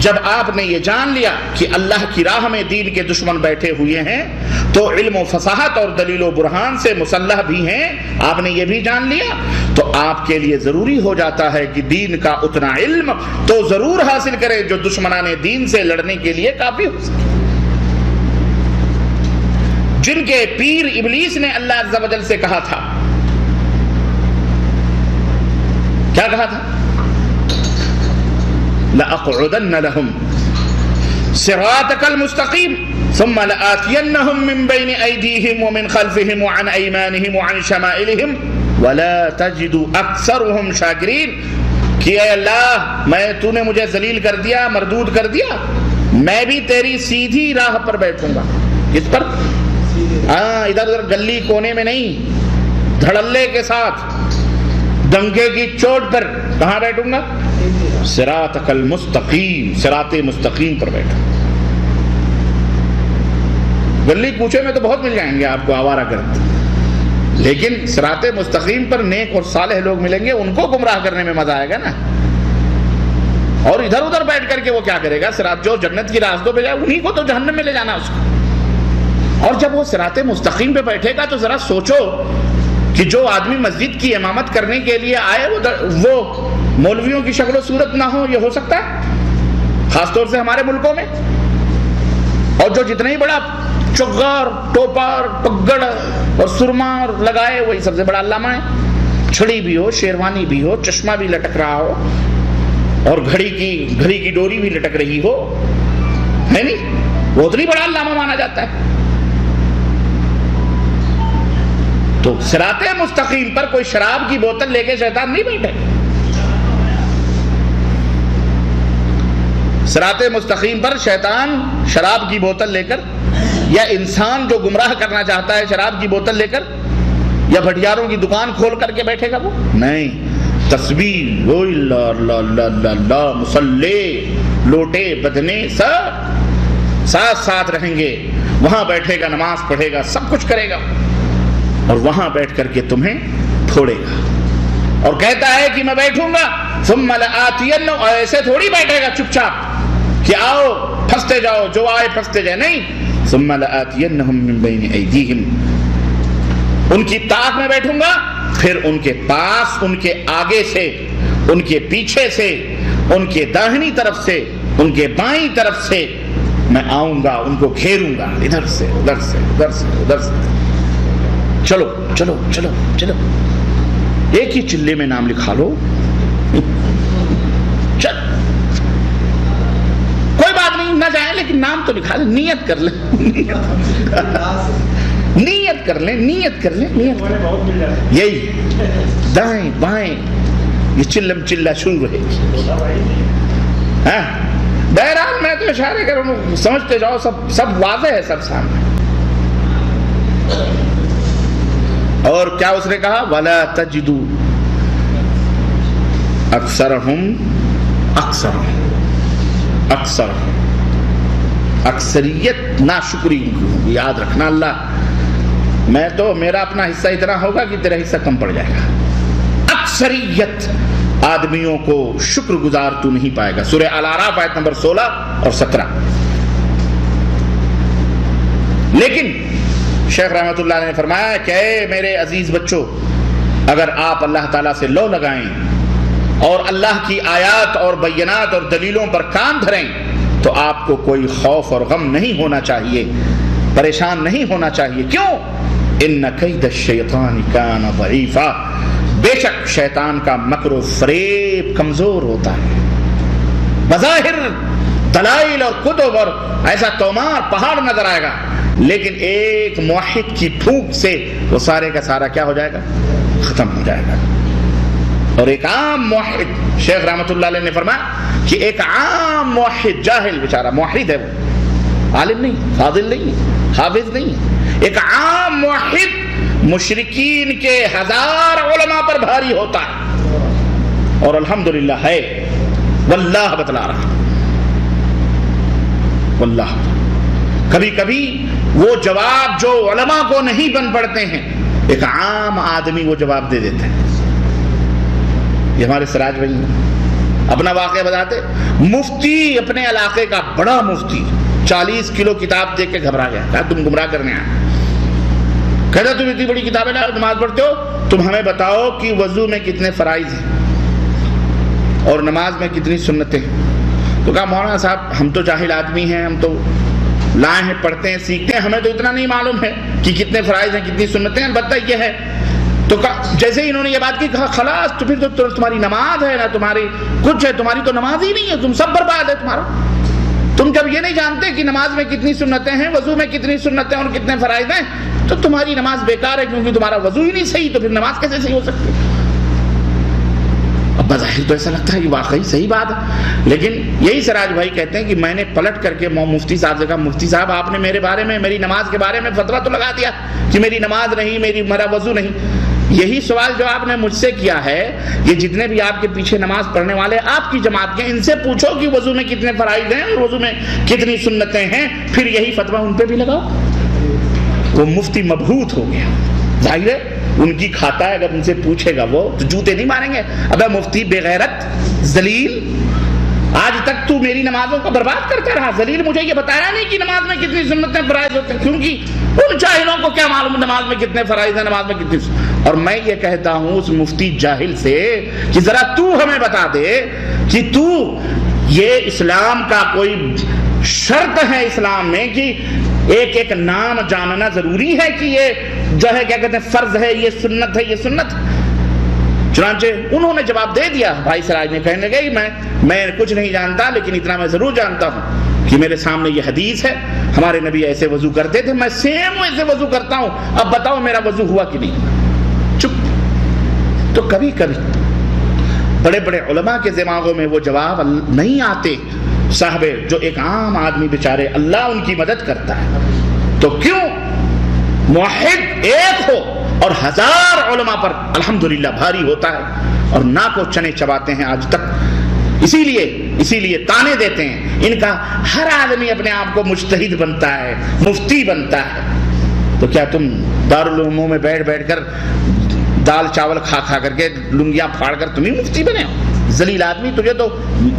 S3: جب آپ نے یہ جان لیا کہ اللہ کی راہ میں دین کے دشمن بیٹھے ہوئے ہیں تو علم و فصاحت اور دلیل و برہان سے مسلح بھی ہیں، آپ نے یہ بھی جان لیا، تو آپ کے لیے ضروری ہو جاتا ہے کہ دین کا اتنا علم تو ضرور حاصل کرے جو دشمنان دین سے لڑنے کے لیے کافی ہو سکے۔ جن کے پیر ابلیس نے اللہ عز و جل سے کہا تھا، کیا کہا تھا؟ لَأَقْعُدَنَّ لَهُمْ صِرَاطَكَ الْمُسْتَقِيمَ ثُمَّ لَآتِيَنَّهُمْ مِنْ بَيْنِ أَيْدِيهِمْ وَمِنْ خَلْفِهِمْ وَعَنْ أَيْمَانِهِمْ وَعَنْ شَمَائِلِهِمْ وَلَا تَجِدُ أَكْثَرُهُمْ شَاكِرِينَ کہ اے اللہ تو نے مجھے ذلیل کر دیا، مردود کر دیا، میں بھی تیری سیدھی راہ پر بیٹھوں گا۔ کس پر؟ ادھر ادھر گلی کونے میں نہیں، دھڑلے کے ساتھ، ڈنکے کی چوٹ پر کہاں بیٹھوں گا؟ صراطک المستقیم، صراط مستقیم پر بیٹھوں۔ گلی کوچے میں تو بہت مل جائیں گے آپ کو آوارہ گرد، لیکن صراط مستقیم پر نیک اور صالح لوگ ملیں گے، ان کو گمراہ کرنے میں مزہ آئے گا نا۔ اور ادھر ادھر بیٹھ کر کے وہ کیا کرے گا؟ صراط جو جنت کی راستوں پہ جائے انہی کو تو جہنم میں لے جانا اس کو۔ اور جب وہ صراط مستقیم پہ بیٹھے گا تو ذرا سوچو کہ جو آدمی مسجد کی امامت کرنے کے لیے آئے وہ مولویوں کی شکل و صورت نہ ہو، یہ ہو سکتا ہے خاص طور سے ہمارے ملکوں میں؟ اور جو جتنا ہی بڑا چغار، ٹوپار، پگڑ اور سرما لگائے وہی سب سے بڑا علامہ ہے، چھڑی بھی ہو، شیروانی بھی ہو، چشمہ بھی لٹک رہا ہو اور گھڑی کی ڈوری بھی لٹک رہی ہو، ہے نہیں؟ وہ اتنی بڑا علامہ مانا جاتا ہے۔ تو صراط مستقیم پر کوئی شراب کی بوتل لے کے شیطان نہیں بیٹھے۔ صراط مستقیم پر شیطان شراب کی بوتل لے کر، یا انسان جو گمراہ کرنا چاہتا ہے شراب کی بوتل لے کر یا بھٹیاروں کی دکان کھول کر کے بیٹھے گا، وہ نہیں۔ تسبیح، اللہ، مصلے، لوٹے بدنے سب ساتھ رہیں گے، وہاں بیٹھے گا، نماز پڑھے گا، سب کچھ کرے گا، اور وہاں بیٹھ کر کے تمہیں پھوڑے گا اور کہتا ہے کہ میں بیٹھوں گا، ثم لآتین، اور ایسے تھوڑی بیٹھے گا چپ چاپ کہ آؤ پھنستے جاؤ، جو آئے پھنستے جائے، نہیں، ثم لآتینہم من بین ایدیہم، ان کی طاق میں بیٹھوں گا، پھر ان کے پاس، ان کے آگے سے، ان کے پیچھے سے، ان کے داہنی طرف سے، ان کے بائیں طرف سے میں آؤں گا، ان کو گھیروں گا، ادھر سے ادھر سے ادھر سے ادھر سے، چلو چلو چلو چلو، ایک ہی چلے میں نام لکھا لو، چل کوئی بات نہیں، نہ جائیں لیکن نام تو لکھا لیں، نیت کر لیں، نیت کر لیں، نیت کر لیں، نیت کر لیں، یہی دائیں بائیں یہ چلم چلہ شروع رہے گی۔ بہرحال میں تو اشارے کروں، سمجھتے جاؤ، سب واضح ہے، سب سامنے۔ اور کیا اس نے کہا؟ وَلَا تَجِدُ اکثریت ناشکری، یاد رکھنا، اللہ میں تو میرا اپنا حصہ اتنا ہوگا کہ تیرا حصہ کم پڑ جائے گا۔ اکثریت آدمیوں کو شکر گزار تو نہیں پائے گا۔ سورہ الاعراف آیت نمبر 16 اور 17۔ لیکن شیخ رحمت اللہ علیہ نے فرمایا کہ اے میرے عزیز بچوں، اگر آپ اللہ تعالیٰ سے لو لگائیں اور اللہ کی آیات اور بینات اور دلیلوں پر کام دھریں تو آپ کو کوئی خوف اور غم نہیں ہونا چاہیے، پریشان نہیں ہونا چاہیے۔ کیوں؟ ان کید الشیطان کان ضعیفا، بے شک شیطان کا مکر و فریب کمزور ہوتا ہے۔ بظاہر دلائل اور کتب اور ایسا تومار پہاڑ نظر آئے گا، لیکن ایک موحد کی پھونک سے وہ سارے کا سارا کیا ہو جائے گا؟ ختم ہو جائے گا۔ اور ایک عام موحد، شیخ رحمت اللہ علیہ نے فرمایا کہ ایک عام موحد، جاہل بیچارہ موحد ہے وہ، عالم نہیں، فاضل نہیں، حافظ نہیں، ایک عام موحد مشرکین کے 1000 علماء پر بھاری ہوتا ہے، اور الحمدللہ ہے، واللہ بتلا رہا، واللہ کبھی کبھی وہ جواب جو علماء کو نہیں بن پڑتے ہیں ایک عام آدمی وہ جواب دے دیتے ہیں۔ یہ ہمارے سراج بھائی اپنا واقعہ بتاتے، مفتی اپنے علاقے کا بڑا مفتی 40 کلو کتاب دیکھ کے گھبرا گیا، کہا تم گمراہ کرنے آئے، کہتا تم اتنی بڑی کتابیں نماز پڑھتے ہو، تم ہمیں بتاؤ کہ وضو میں کتنے فرائض ہیں اور نماز میں کتنی سنتیں ہیں۔ تو کہا مولانا صاحب ہم تو جاہل آدمی ہیں، ہم تو لائے ہیں، پڑھتے ہیں، سیکھتے ہیں، ہمیں تو اتنا نہیں معلوم ہے کہ کتنے فرائض ہیں کتنی سنتیں ہیں، البتہ یہ ہے۔ تو جیسے ہی انہوں نے یہ بات کی کہا خلاص تو پھر تو تمہاری نماز ہے نا، تمہاری کچھ ہے، تمہاری تو نماز ہی نہیں ہے، تم سب برباد ہے تمہارا۔ تم جب یہ نہیں جانتے کہ نماز میں کتنی سنتیں ہیں، وضو میں کتنی سنتیں اور کتنے فرائض ہیں، تو تمہاری نماز بیکار ہے، کیونکہ تمہارا وضو ہی نہیں صحیح، تو پھر نماز کیسے صحیح ہو سکتی ہے؟ اب بظاہر تو ایسا لگتا ہے کہ واقعی صحیح بات ہے، لیکن یہی سراج بھائی کہتے ہیں کہ میں نے پلٹ کر کے مفتی صاحب سے کہا مفتی صاحب آپ نے میرے بارے میں میری نماز کے بارے میں فتویٰ تو لگا دیا کہ میری نماز نہیں، میرا وضو نہیں۔ یہی سوال جو آپ نے مجھ سے کیا ہے، یہ جتنے بھی آپ کے پیچھے نماز پڑھنے والے آپ کی جماعت کے، ان سے پوچھو کہ وضو میں کتنے فرائض ہیں اور وضو میں کتنی سنتیں ہیں، پھر یہی فتویٰ ان پہ بھی لگاؤ۔ وہ مفتی مبہوت ہو گیا، ظاہر ہے ان کی کھاتا ہے، اگر ان سے پوچھے گا وہ تو جوتے نہیں ماریں گے۔ ابے مفتی بے غیرت ذلیل، آج تک تو میری نمازوں کو برباد کرتا رہا، ذلیل، مجھے یہ بتایا نہیں کہ نماز میں کتنی سنتیں فرائض ہوتے ہیں، کیونکہ ان جاہلوں کو کیا معلوم نماز میں کتنے فرائض ہیں، نماز میں کتنی۔ اور میں یہ کہتا ہوں اس مفتی جاہل سے کہ ذرا تو ہمیں بتا دے کہ تو یہ اسلام کا کوئی شرط ہے اسلام میں کہ ایک ایک نام جاننا ضروری ہے کہ یہ جو ہے کیا کہتے ہیں فرض ہے، یہ سنت ہے، یہ سنت۔ چنانچہ انہوں نے جواب دے دیا، بھائی سراج نے کہنے لگے میں کچھ نہیں جانتا، لیکن اتنا میں ضرور جانتا ہوں کہ میرے سامنے یہ حدیث ہے، ہمارے نبی ایسے وضو کرتے تھے، میں سیم ویسے وضو کرتا ہوں، اب بتاؤ میرا وضو ہوا کہ نہیں۔ چپ۔ تو کبھی کبھی بڑے بڑے علماء کے دماغوں میں وہ جواب نہیں آتے، صاحب جو ایک عام آدمی بیچارے اللہ ان کی مدد کرتا ہے، تو کیوں موحد ایک ہو اور 1000 علماء پر الحمدللہ بھاری ہوتا ہے اور ناک و چنے چباتے ہیں آج تک۔ اسی لیے تانے دیتے ہیں، ان کا ہر آدمی اپنے آپ کو مجتہد بنتا ہے، مفتی بنتا ہے۔ تو کیا تم دارالعلوموں میں بیٹھ کر دال چاول کھا کر کے لنگیاں پھاڑ کر تم ہی مفتی بنے ہو؟ ذلیل آدمی، تجھے تو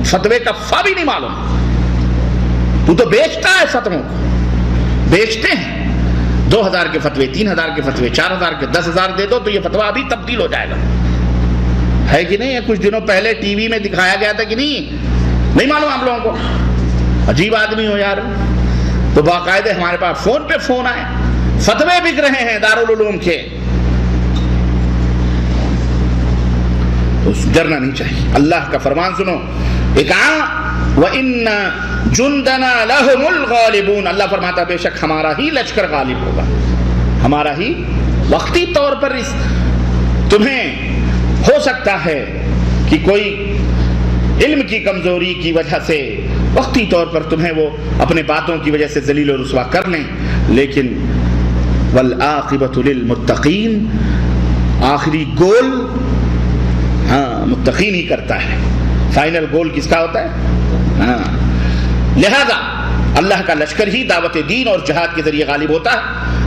S3: فتوے کا فا بھی نہیں معلوم، تو بیچتا ہے، فتووں کو بیچتے ہیں۔ 2000 کے فتوے، 3000 کے فتوے، 4000 کے، 10,000 دے دو تو یہ فتویٰ ابھی تبدیل ہو جائے گا، ہے کہ نہیں؟ کچھ دنوں پہلے ٹی وی میں دکھایا گیا تھا کہ نہیں معلوم آپ لوگوں کو؟ عجیب آدمی ہو یار۔ تو باقاعدہ ہمارے پاس فون پہ فون آئے، فتوے بک رہے ہیں دارالعلوم کے، ڈرنا نہیں چاہیے۔ اللہ کا فرمان سنو، وَإِنَّ جُنْدَنَا لَهُمُ الْغَالِبُونَ، اللہ فرماتا بے شک ہمارا ہی لشکر غالب ہوگا، ہمارا ہی۔ وقتی طور پر تمہیں ہو سکتا ہے کہ کوئی علم کی کمزوری کی وجہ سے وقتی طور پر تمہیں وہ اپنے باتوں کی وجہ سے ذلیل و رسوا کر لیں، لیکن وَالْعَاقِبَةُ لِلْمُتَّقِينَ، آخری گول متقین ہی کرتا ہے، فائنل گول کس کا ہوتا ہے؟ لہذا اللہ کا لشکر ہی دعوت دین اور جہاد کے ذریعے غالب ہوتا ہے۔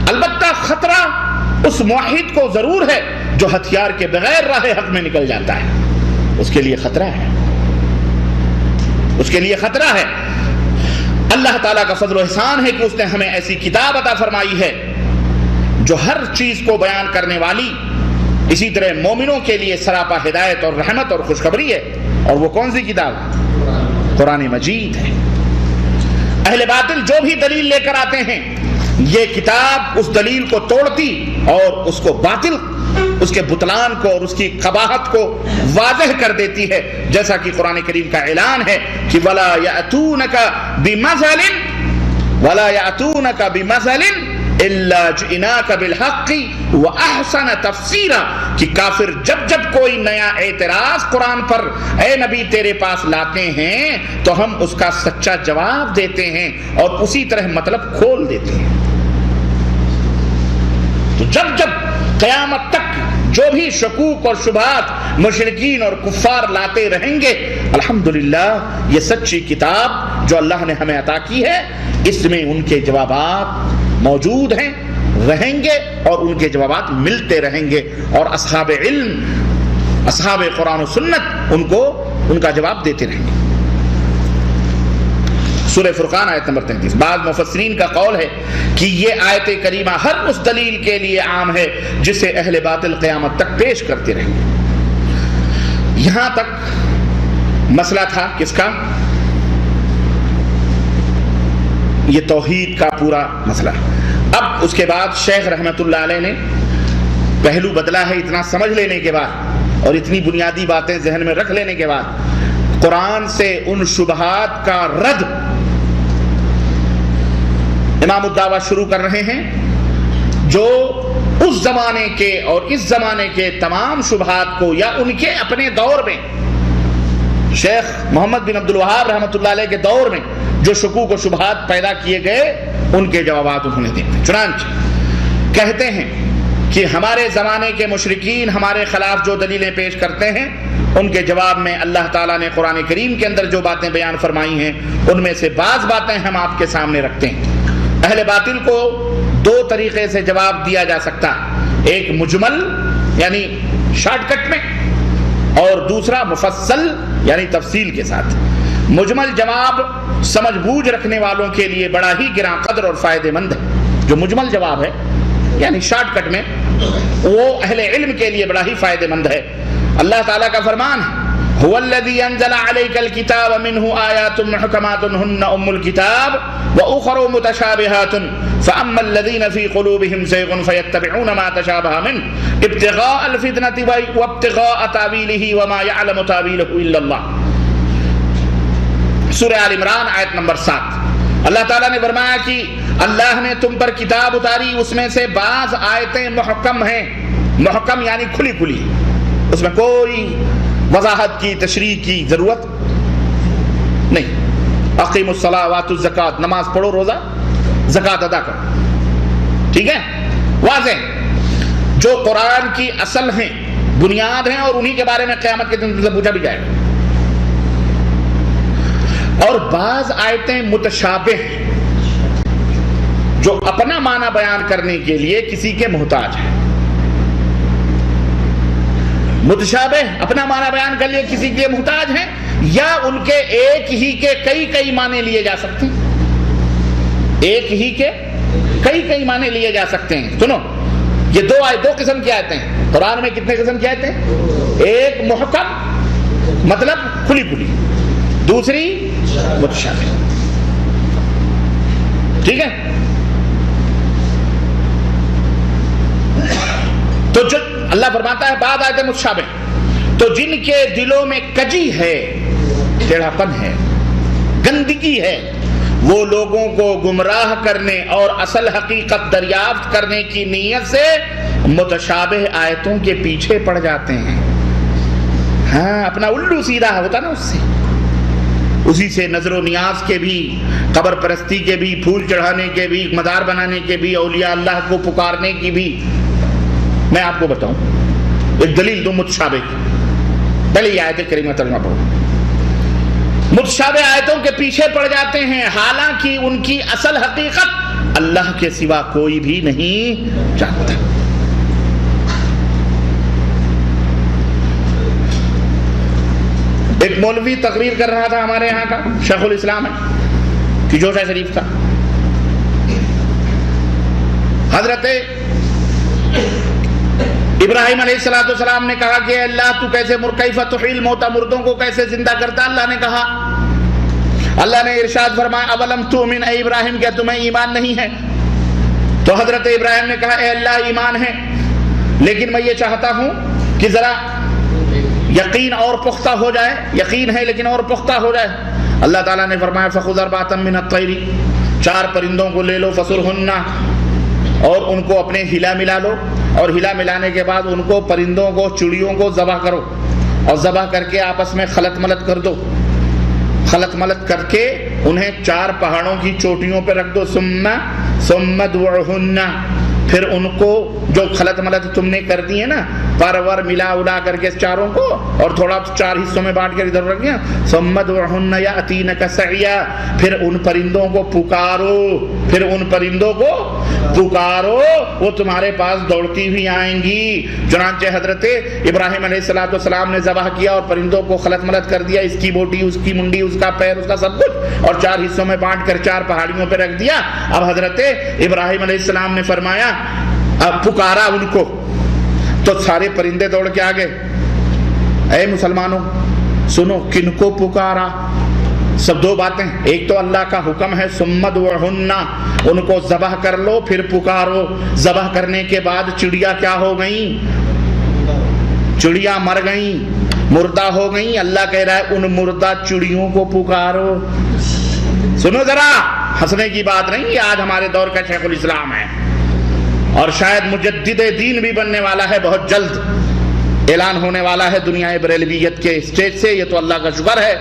S3: البتہ خطرہ اس موحد کو ضرور ہے جو ہتھیار کے بغیر راہ حق میں نکل جاتا ہے، اس کے لیے خطرہ ہے، اس کے لیے خطرہ ہے۔ اللہ تعالیٰ کا فضل و احسان ہے کہ اس نے ہمیں ایسی کتاب عطا فرمائی ہے جو ہر چیز کو بیان کرنے والی، اسی طرح مومنوں کے لیے سراپا ہدایت اور رحمت اور خوشخبری ہے۔ اور وہ کون سی کتاب؟ قرآن مجید ہے۔ اہل باطل جو بھی دلیل لے کر آتے ہیں، یہ کتاب اس دلیل کو توڑتی اور اس کو باطل، اس کے بطلان کو اور اس کی قباحت کو واضح کر دیتی ہے، جیسا کہ قرآن کریم کا اعلان ہے کہ وَلَا يَأْتُونَكَ بِمَثَلٍ الا جئناک بالحق واحسن تفسیرا، کہ کافر جب جب کوئی نیا اعتراض قرآن پر اے نبی تیرے پاس لاتے ہیں تو ہم اس کا سچا جواب دیتے ہیں اور اسی طرح مطلب کھول دیتے ہیں۔ تو جب جب قیامت تک جو بھی شکوک اور شبہات مشرکین اور کفار لاتے رہیں گے، الحمدللہ یہ سچی کتاب جو اللہ نے ہمیں عطا کی ہے، اس میں ان کے جوابات موجود ہیں، رہیں گے اور ان کے جوابات ملتے رہیں گے، اور اصحاب علم، اصحاب قرآن و سنت ان کا جواب دیتے رہیں گے۔ سورہ فرقان آیت نمبر 33۔ بعض مفسرین کا قول ہے کہ یہ آیت کریمہ ہر اس دلیل کے لیے عام ہے جسے اہل باطل قیامت تک پیش کرتے رہیں گے۔ یہاں تک مسئلہ تھا کس کا؟ یہ توحید کا پورا مسئلہ۔ اب اس کے بعد شیخ رحمت اللہ علیہ نے پہلو بدلا ہے، اتنا سمجھ لینے کے بعد اور اتنی بنیادی باتیں ذہن میں رکھ لینے کے بعد قرآن سے ان شبہات کا رد امام الدعوہ شروع کر رہے ہیں جو اس زمانے کے اور اس زمانے کے تمام شبہات کو، یا ان کے اپنے دور میں شیخ محمد بن عبد الوہاب رحمۃ اللہ علیہ کے دور میں جو شکوک و شبہات پیدا کیے گئے، ان کے جوابات انہوں نے دیے۔ چنانچہ کہتے ہیں کہ ہمارے زمانے کے مشرکین ہمارے خلاف جو دلیلیں پیش کرتے ہیں، ان کے جواب میں اللہ تعالیٰ نے قرآن کریم کے اندر جو باتیں بیان فرمائی ہیں، ان میں سے بعض باتیں ہم آپ کے سامنے رکھتے ہیں۔ اہل باطل کو دو طریقے سے جواب دیا جا سکتا ہے، ایک مجمل یعنی شارٹ کٹ میں، اور دوسرا مفصل یعنی تفصیل کے ساتھ۔ مجمل جواب سمجھ بوجھ رکھنے والوں کے لیے بڑا ہی گراں قدر اور فائدہ مند ہے۔ جو مجمل جواب ہے یعنی شارٹ کٹ میں، وہ اہل علم کے لیے بڑا ہی فائدہ مند ہے۔ اللہ تعالیٰ کا فرمان ہے هو الذي انزل عليك الكتاب منه آيات محكمات هن ام الكتاب واخر متشابهات فاما الذين في قلوبهم زيغ فيتبعون ما تشابه منه ابتغاء الفتنة وابتغاء تاويله وما يعلم تاويله الا الله۔ سورہ آل عمران آیت نمبر 7۔ اللہ تعالیٰ نے فرمایا کہ اللہ نے تم پر کتاب اتاری، اس میں سے بعض آیتیں محکم ہیں، محکم یعنی کھلی کھلی، اس میں کوئی وضاحت کی تشریح کی ضرورت نہیں۔ اقیموا الصلاۃ وآتوا الزکاۃ، نماز پڑھو، روزہ زکوٰۃ ادا کرو، ٹھیک ہے، واضح جو قرآن کی اصل ہیں، بنیاد ہیں، اور انہی کے بارے میں قیامت کے دن سے پوچھا بھی جائے گا۔ اور بعض آیتیں متشابہ ہیں جو اپنا معنی بیان کرنے کے لیے کسی کے محتاج ہیں۔ متشابہ اپنا معنی بیان کر لیے کسی کے محتاج ہیں، یا ان کے ایک ہی کے کئی معنی لیے جا سکتے ہیں، ایک ہی کے کئی معنی لیے جا سکتے ہیں۔ سنو، یہ دو قسم کی آیتیں ہیں قرآن میں۔ کتنے قسم کی آیتیں؟ ایک محکم مطلب کھلی کھلی، دوسری متشابہ، ٹھیک ہے۔ تو جو اللہ فرماتا ہے بعض آیتیں متشابہ، تو جن کے دلوں میں کجی ہے، ٹیڑھاپن ہے، گندگی ہے، وہ لوگوں کو گمراہ کرنے اور اصل حقیقت دریافت کرنے کی نیت سے متشابہ آیتوں کے پیچھے پڑ جاتے ہیں۔ ہاں، اپنا الو سیدھا ہوتا نا، اسی سے نظر و نیاز کے بھی، قبر پرستی کے بھی، پھول چڑھانے کے بھی، مزار بنانے کے بھی، اولیاء اللہ کو پکارنے کی بھی۔ میں آپ کو بتاؤں ایک دلیل دوں متشابہ کی، پہلے یہ آیت کریمہ ترجمہ پڑھو۔ متشابہ آیتوں کے پیچھے پڑ جاتے ہیں، حالانکہ ان کی اصل حقیقت اللہ کے سوا کوئی بھی نہیں جانتا۔ ایک مولوی تقریر کر رہا تھا ہمارے یہاں کا، شیخ الاسلام ہے، کہ جوشہ شریف کا۔ حضرت ابراہیم علیہ السلام نے کہا کہ اللہ تو کیسے کیف تحیی موتا، مردوں کو کیسے زندہ کرتا؟ اللہ نے کہا، اللہ نے ارشاد فرمایا اولم تؤمن، اے ابراہیم کیا تمہیں ایمان نہیں ہے؟ تو حضرت ابراہیم نے کہا اے اللہ ایمان ہے، لیکن میں یہ چاہتا ہوں کہ ذرا یقین اور پختہ ہو جائے، یقین ہے لیکن اور پختہ ہو جائے۔ اللہ تعالیٰ نے فرمایا فخذ اربعۃ من الطیر، 4 پرندوں کو لے لو، فصرہن، اور ان کو اپنے ہلا ملا لو، اور ہلا ملانے کے بعد ان کو پرندوں کو چڑیوں کو ذبح کرو، اور ذبح کر کے آپس میں خلط ملط کر دو، خلط ملط کر کے انہیں 4 پہاڑوں کی چوٹیوں پہ رکھ دو، ثم ادعوہن، پھر ان کو جو خلط ملط تم نے کر دی ہے نا، پرور ملا الا کر کے چاروں کو، اور تھوڑا 4 حصوں میں بانٹ کر ادھر رکھ دیا، ثم ادعوہن یاتینک سعیا، پھر ان پرندوں کو پکارو، پھر ان پرندوں کو پکارو، وہ تمہارے پاس دوڑتی ہوئی آئیں گی۔ چنانچہ حضرت ابراہیم علیہ السلام نے ذبح کیا اور پرندوں کو خلط ملط کر دیا، اس کی بوٹی، اس کی منڈی، اس کا پیر، اس کا سب کچھ، اور 4 حصوں میں بانٹ کر 4 پہاڑیوں پہ رکھ دیا۔ اب حضرت ابراہیم علیہ السلام نے فرمایا، اب پکارا ان کو، تو سارے پرندے دوڑ کے آگے۔ اے مسلمانوں سنو، کن کو پکارا؟ سب 2 باتیں، ایک تو اللہ کا حکم ہے ثم ادعوہن، ان کو ذبح کر لو پھر پکارو۔ ذبح کرنے کے بعد چڑیا کیا ہو گئیں؟ چڑیا مر گئیں، مردہ ہو گئیں۔ اللہ کہہ رہا ہے ان مردہ چڑیوں کو پکارو۔ سنو ذرا، ہنسنے کی بات نہیں، یہ آج ہمارے دور کا شیخ الاسلام ہے، اور شاید مجدد دین بھی بننے والا ہے، بہت جلد اعلان ہونے والا ہے دنیا بریلویت کے اسٹیج سے۔ یہ تو اللہ کا شکر ہے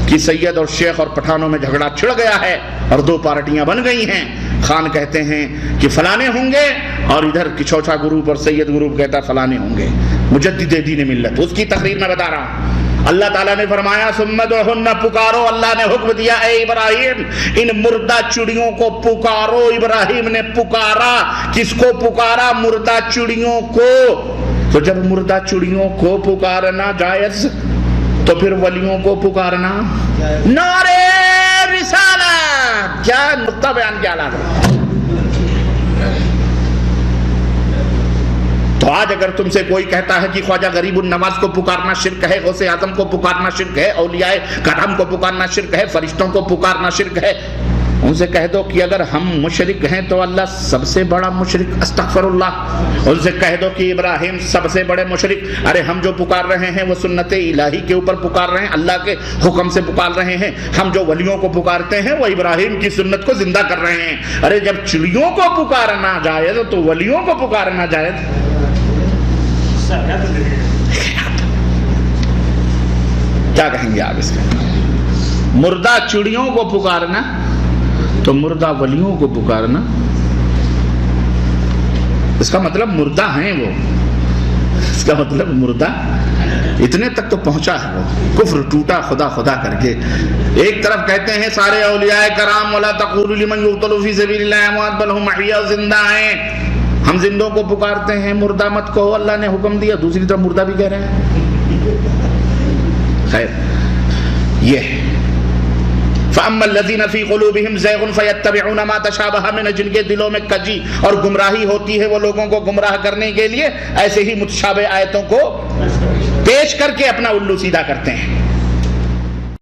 S3: کہ سید اور شیخ اور پٹھانوں میں جھگڑا چھڑ گیا ہے اور 2 پارٹیاں بن گئی ہیں۔ خان کہتے ہیں کہ فلانے ہوں گے، اور ادھر کی چوتھا گروپ اور سید گروپ کہتا ہے فلانے ہوں گے۔ مجدد دین ملت، اس کی تقریر میں بتا رہا ہوں۔ اللہ تعالیٰ نے فرمایا ثم ادعوہن، پکارو۔ اللہ نے حکم دیا اے ابراہیم ان مردہ چڑیوں کو پکارو۔ ابراہیم نے پکارا، کس کو پکارا؟ مردہ چڑیوں کو۔ تو جب مردہ چڑیوں کو پکارنا جائز، تو پھر ولیوں کو پکارنا نعرے رسالت، کیا نقطہ بیان کیا لگا۔ تو آج اگر تم سے کوئی کہتا ہے کہ خواجہ غریب النواز کو پکارنا شرک ہے، غوث اعظم کو پکارنا شرک ہے، اولیاء کرام کو پکارنا شرک ہے، فرشتوں کو پکارنا شرک ہے، ان سے کہہ دو کہ اگر ہم مشرک ہیں تو اللہ سب سے بڑا مشرک، استغفر اللہ۔ ان سے کہہ دو کہ ابراہیم سب سے بڑے مشرک۔ ارے ہم جو پکار رہے ہیں وہ سنت الہی کے اوپر پکار رہے ہیں، اللہ کے حکم سے پکار رہے ہیں۔ ہم جو ولیوں کو پکارتے ہیں وہ ابراہیم کی سنت کو زندہ کر رہے ہیں۔ ارے جب چڑیوں کو پکارنا جائز تو ولیوں کو پکارنا جائز۔ کیا کہیں گے آپ اس کے؟ مردہ چڑیوں کو پکارنا تو مردہ ولیوں کو پکارنا، اس کا مطلب مردہ ہیں وہ، اس کا مطلب مردہ، اتنے تک تو پہنچا ہے وہ، کفر ٹوٹا خدا خدا کر کے۔ ایک طرف کہتے ہیں سارے اولیاء کرام ولا تقولوا لمن يقتل في سبيل الله اموات بل هم احياء، زندہ ہیں، ہم زندوں کو پکارتے ہیں، مردہ مت کہو، اللہ نے حکم دیا۔ دوسری طرف مردہ بھی کہہ رہے ہیں۔ خیر، یہ فَأَمَّا الَّذِينَ فِي قُلُوبِهِمْ زَيْغٌ فَيَتَّبِعُونَ مَا تَشَابَهَ مِنْهُ، جن کے دلوں میں کجی اور گمراہی ہوتی ہے وہ لوگوں کو گمراہ کرنے کے لیے ایسے ہی متشابہ آیتوں کو پیش کر کے اپنا الو سیدھا کرتے ہیں۔